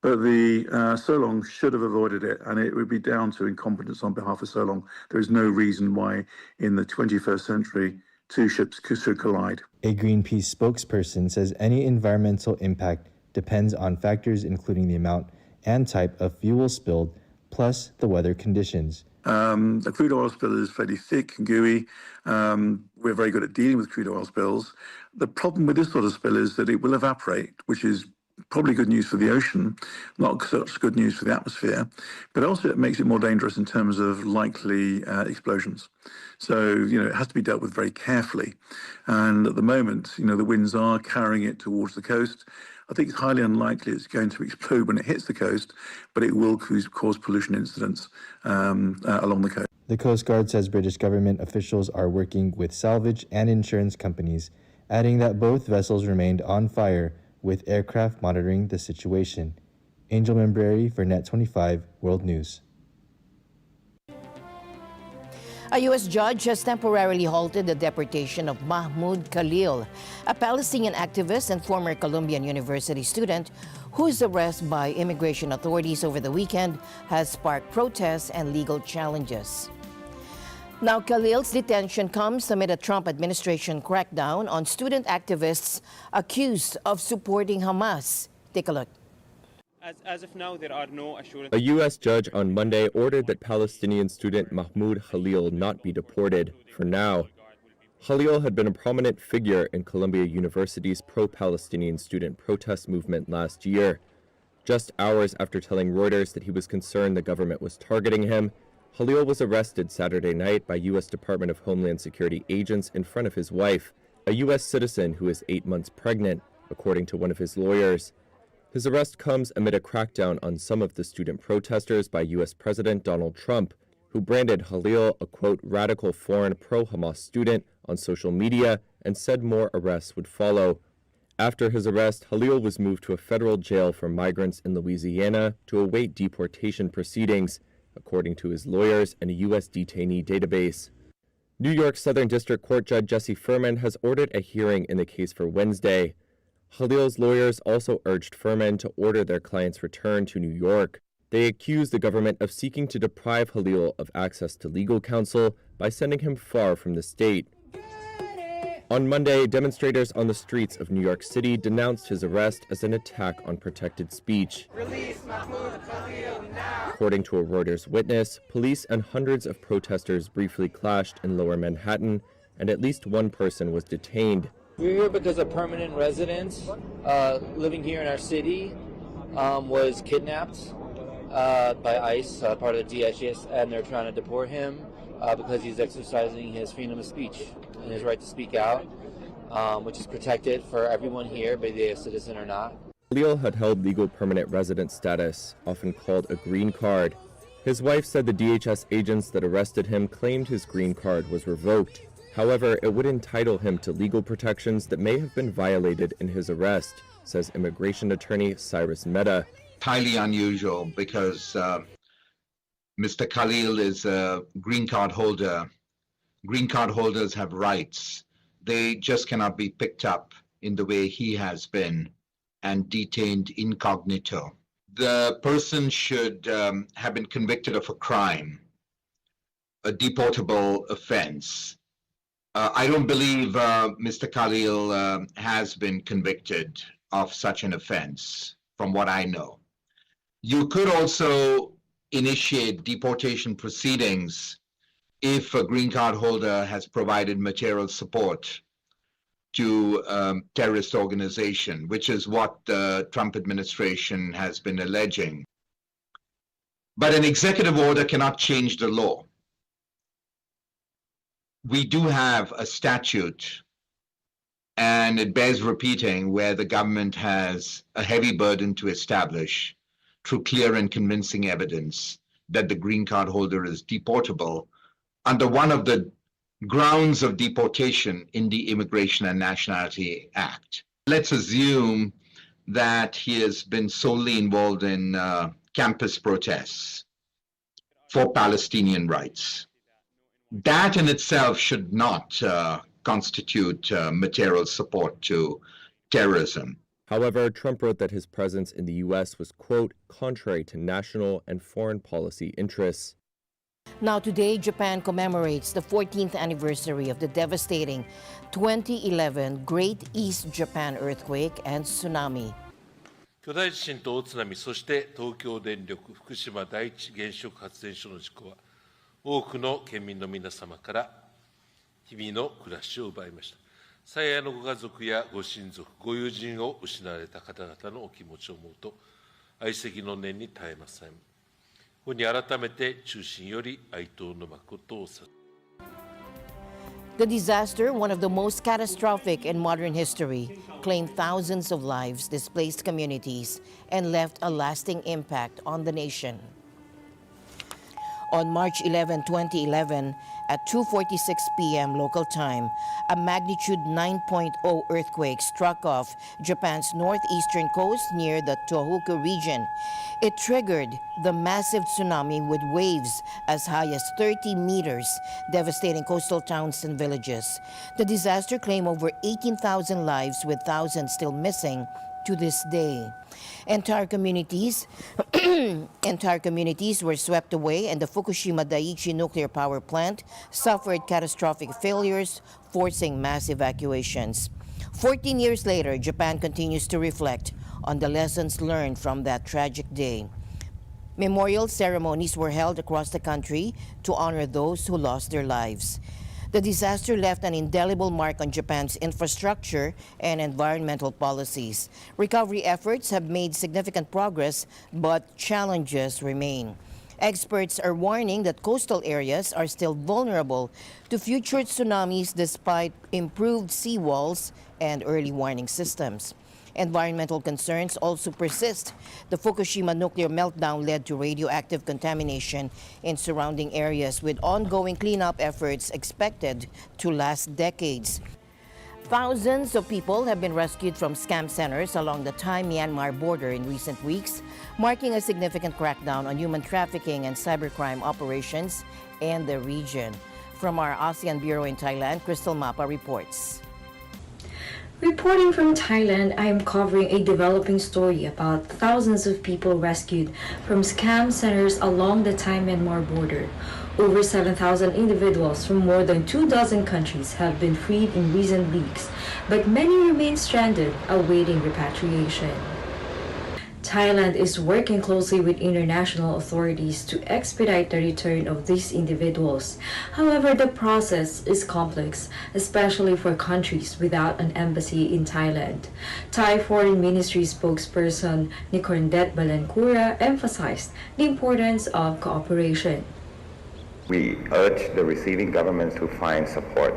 But the Solong should have avoided it, and it would be down to incompetence on behalf of Solong. There is no reason why, in the 21st century, two ships should collide.
A Greenpeace spokesperson says any environmental impact depends on factors including the amount and type of fuel spilled, plus the weather conditions.
The crude oil spill is fairly thick and gooey. We're very good at dealing with crude oil spills. The problem with this sort of spill is that it will evaporate, which is probably good news for the ocean, not such good news for the atmosphere, but also it makes it more dangerous in terms of likely explosions. So, it has to be dealt with very carefully. And at the moment, the winds are carrying it towards the coast. I think it's highly unlikely it's going to explode when it hits the coast, but it will cause pollution incidents along the coast.
The Coast Guard says British government officials are working with salvage and insurance companies, adding that both vessels remained on fire, with aircraft monitoring the situation. Angel Membreri for NET25 World News.
A U.S. judge has temporarily halted the deportation of Mahmoud Khalil, a Palestinian activist and former Columbian University student whose arrest by immigration authorities over the weekend has sparked protests and legal challenges. Now, Khalil's detention comes amid a Trump administration crackdown on student activists accused of supporting Hamas. Take a look.
As of now, there are no assurances.
A U.S. judge on Monday ordered that Palestinian student Mahmoud Khalil not be deported for now. Khalil had been a prominent figure in Columbia University's pro-Palestinian student protest movement last year. Just hours after telling Reuters that he was concerned the government was targeting him, Khalil was arrested Saturday night by U.S. Department of Homeland Security agents in front of his wife, a U.S. citizen who is 8 months pregnant, according to one of his lawyers. His arrest comes amid a crackdown on some of the student protesters by U.S. President Donald Trump, who branded Khalil a, quote, radical foreign pro-Hamas student on social media and said more arrests would follow. After his arrest, Khalil was moved to a federal jail for migrants in Louisiana to await deportation proceedings, according to his lawyers and a U.S. detainee database. New York Southern District Court Judge Jesse Furman has ordered a hearing in the case for Wednesday. Khalil's lawyers also urged Furman to order their client's return to New York. They accused the government of seeking to deprive Khalil of access to legal counsel by sending him far from the state. On Monday, demonstrators on the streets of New York City denounced his arrest as an attack on protected speech.
Release Mahmoud Khalil now!
According to a Reuters witness, police and hundreds of protesters briefly clashed in Lower Manhattan, and at least one person was detained.
We're here because a permanent resident living here in our city was kidnapped by ICE, part of the DHS, and they're trying to deport him because he's exercising his freedom of speech and his right to speak out, which is protected for everyone here, be they a citizen or not.
Khalil had held legal permanent resident status, often called a green card. His wife said the DHS agents that arrested him claimed his green card was revoked. However, it would entitle him to legal protections that may have been violated in his arrest, says immigration attorney Cyrus Mehta.
Highly unusual because Mr. Khalil is a green card holder. Green card holders have rights. They just cannot be picked up in the way he has been and detained incognito. The person should have been convicted of a crime, a deportable offense. I don't believe Mr. Khalil has been convicted of such an offense, from what I know. You could also initiate deportation proceedings if a green card holder has provided material support to terrorist organization, which is what the Trump administration has been alleging. But an executive order cannot change the law. We do have a statute, and it bears repeating, where the government has a heavy burden to establish through clear and convincing evidence that the green card holder is deportable under one of the grounds of deportation in the Immigration and Nationality Act. Let's assume that he has been solely involved in campus protests for Palestinian rights. That in itself should not constitute material support to terrorism.
However, Trump wrote that his presence in the U.S. was, quote, contrary to national and foreign policy interests.
Now today, Japan commemorates the 14th anniversary of the devastating 2011 Great East Japan earthquake and tsunami.
巨大地震と大津波、そして東京電力福島第一原子力発電所の事故は、多くの県民の皆様から日々の暮らしを奪いました。最愛のご家族やご親族、ご友人を失われた方々のお気持ちを思うと、哀惜の念に絶えません。ここに改めて衷心より哀悼の誠をさ。
The disaster, one of the most catastrophic in modern history, claimed thousands of lives, displaced communities, and left a lasting impact on the nation. On March 11, 2011, at 2:46 p.m. local time, a magnitude 9.0 earthquake struck off Japan's northeastern coast near the Tohoku region. It triggered the massive tsunami with waves as high as 30 meters, devastating coastal towns and villages. The disaster claimed over 18,000 lives, with thousands still missing to this day. Entire communities were swept away, and the Fukushima Daiichi nuclear power plant suffered catastrophic failures, forcing mass evacuations. 14 years later, Japan continues to reflect on the lessons learned from that tragic day. Memorial ceremonies were held across the country to honor those who lost their lives. The disaster left an indelible mark on Japan's infrastructure and environmental policies. Recovery efforts have made significant progress, but challenges remain. Experts are warning that coastal areas are still vulnerable to future tsunamis despite improved seawalls and early warning systems. Environmental concerns also persist. The Fukushima nuclear meltdown led to radioactive contamination in surrounding areas, with ongoing cleanup efforts expected to last decades. Thousands of people have been rescued from scam centers along the Thai-Myanmar border in recent weeks, marking a significant crackdown on human trafficking and cybercrime operations in the region. From our ASEAN Bureau in Thailand, Crystal Mapa reports.
Reporting from Thailand, I am covering a developing story about thousands of people rescued from scam centers along the Thai-Myanmar border. Over 7,000 individuals from more than 24 countries have been freed in recent weeks, but many remain stranded, awaiting repatriation. Thailand is working closely with international authorities to expedite the return of these individuals. However, the process is complex, especially for countries without an embassy in Thailand. Thai Foreign Ministry spokesperson Nikorndej Balankura emphasized the importance of cooperation.
We urge the receiving governments to find support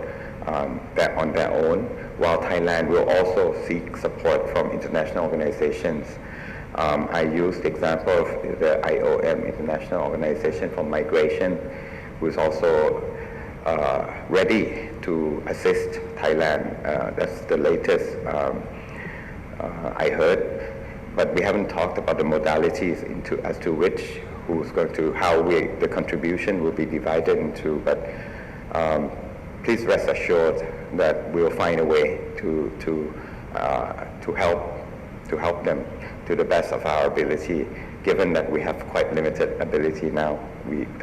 that on their own, while Thailand will also seek support from international organizations. I used the example of the IOM, International Organization for Migration, who is also ready to assist Thailand. That's the latest I heard, but we haven't talked about the modalities as to which, who's going to, how the contribution will be divided into. But please rest assured that we'll find a way to help them to the best of our ability, given that we have quite limited ability now.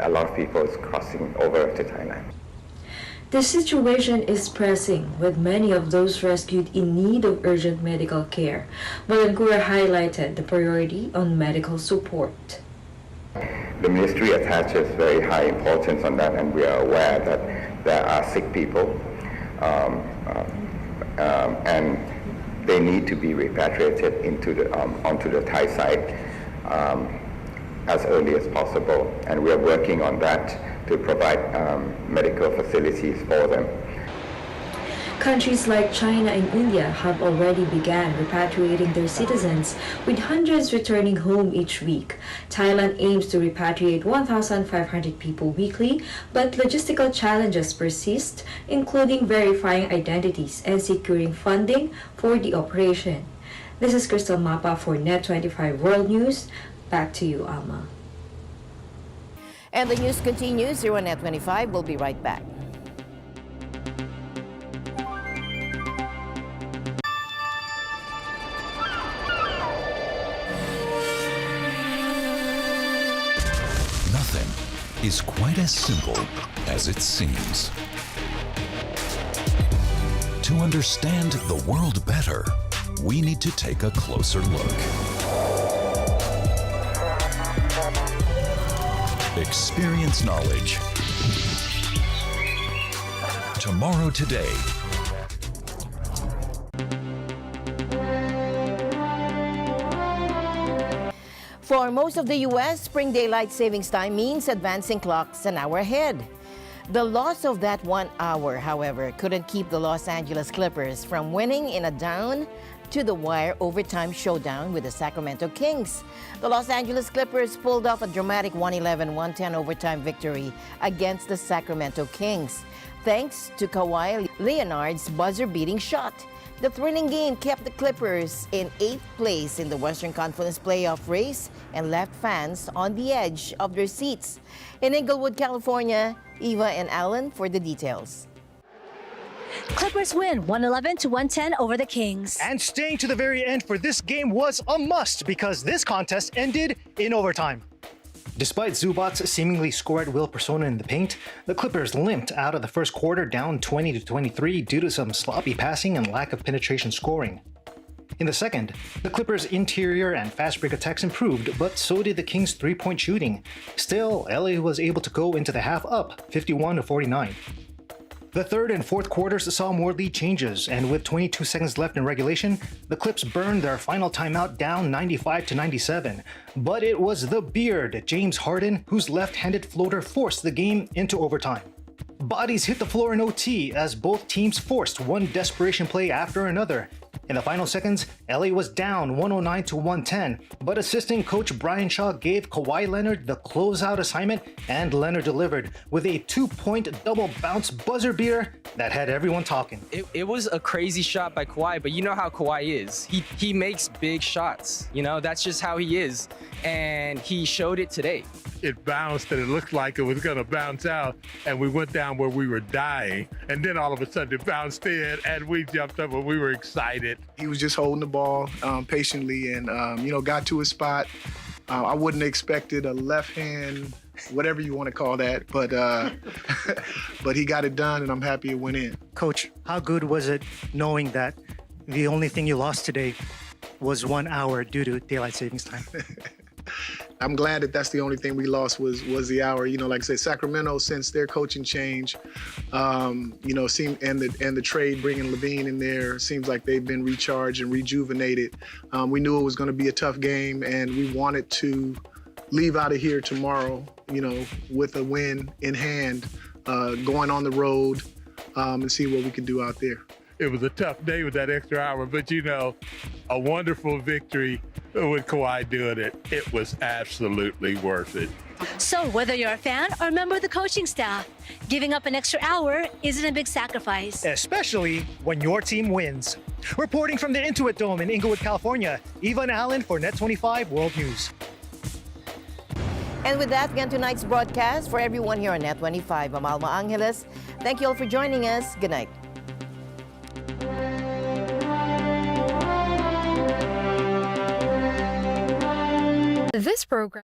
A lot of people is crossing over to Thailand.
The situation is pressing, with many of those rescued in need of urgent medical care. Balankura highlighted the priority on medical support.
The ministry attaches very high importance on that, and we are aware that there are sick people, and they need to be repatriated onto the Thai side as early as possible, and we are working on that to provide medical facilities for them.
Countries like China and India have already begun repatriating their citizens, with hundreds returning home each week. Thailand aims to repatriate 1,500 people weekly, but logistical challenges persist, including verifying identities and securing funding for the operation. This is Crystal Mapa for NET25 World News. Back to you, Alma.
And the news continues here on NET25. We'll be right back.
Is quite as simple as it seems. To understand the world better, we need to take a closer look. Experience knowledge. Tomorrow today.
For most of the U.S., spring daylight savings time means advancing clocks an hour ahead. The loss of that 1 hour, however, couldn't keep the Los Angeles Clippers from winning in a down to the wire overtime showdown with the Sacramento Kings. The Los Angeles Clippers pulled off a dramatic 111-110 overtime victory against the Sacramento Kings, thanks to Kawhi Leonard's buzzer-beating shot. The thrilling game kept the Clippers in 8th place in the Western Conference playoff race and left fans on the edge of their seats. In Inglewood, California, Eva and Alan for the details.
Clippers win 111-110 over the Kings.
And staying to the very end for this game was a must because this contest ended in overtime. Despite Zubac's seemingly score-at-will persona in the paint, the Clippers limped out of the first quarter down 20-23 due to some sloppy passing and lack of penetration scoring. In the second, the Clippers' interior and fast break attacks improved, but so did the Kings' three-point shooting. Still, LA was able to go into the half up 51-49. The third and fourth quarters saw more lead changes, and with 22 seconds left in regulation, the Clips burned their final timeout down 95-97. But it was the beard, James Harden, whose left-handed floater forced the game into overtime. Bodies hit the floor in OT as both teams forced one desperation play after another. In the final seconds, LA was down 109-110, but assistant coach Brian Shaw gave Kawhi Leonard the closeout assignment, and Leonard delivered with a 2-point double bounce buzzer beater that had everyone talking.
It was a crazy shot by Kawhi, but you know how Kawhi is. He makes big shots. You know, that's just how he is, and he showed it today.
It bounced and it looked like it was going to bounce out, and we went down where we were dying, and then all of a sudden it bounced in and we jumped up and we were excited.
He was just holding the ball patiently and got to his spot. I wouldn't have expected a left hand, whatever you want to call that, but but he got it done and I'm happy it went in.
Coach, how good was it knowing that the only thing you lost today was 1 hour due to daylight savings time?
I'm glad that that's the only thing we lost was the hour. You know, like I said, Sacramento, since their coaching change, and the trade bringing Levine in there, seems like they've been recharged and rejuvenated. We knew it was going to be a tough game, and we wanted to leave out of here tomorrow, with a win in hand, going on the road and see what we can do out there.
It was a tough day with that extra hour, but a wonderful victory with Kawhi doing it. It was absolutely worth it.
So whether you're a fan or a member of the coaching staff, giving up an extra hour isn't a big sacrifice.
Especially when your team wins. Reporting from the Intuit Dome in Inglewood, California, Eva and Allen for NET25 World News.
And with that, again, tonight's broadcast for everyone here on NET25. I'm Alma Angeles. Thank you all for joining us. Good night.
This program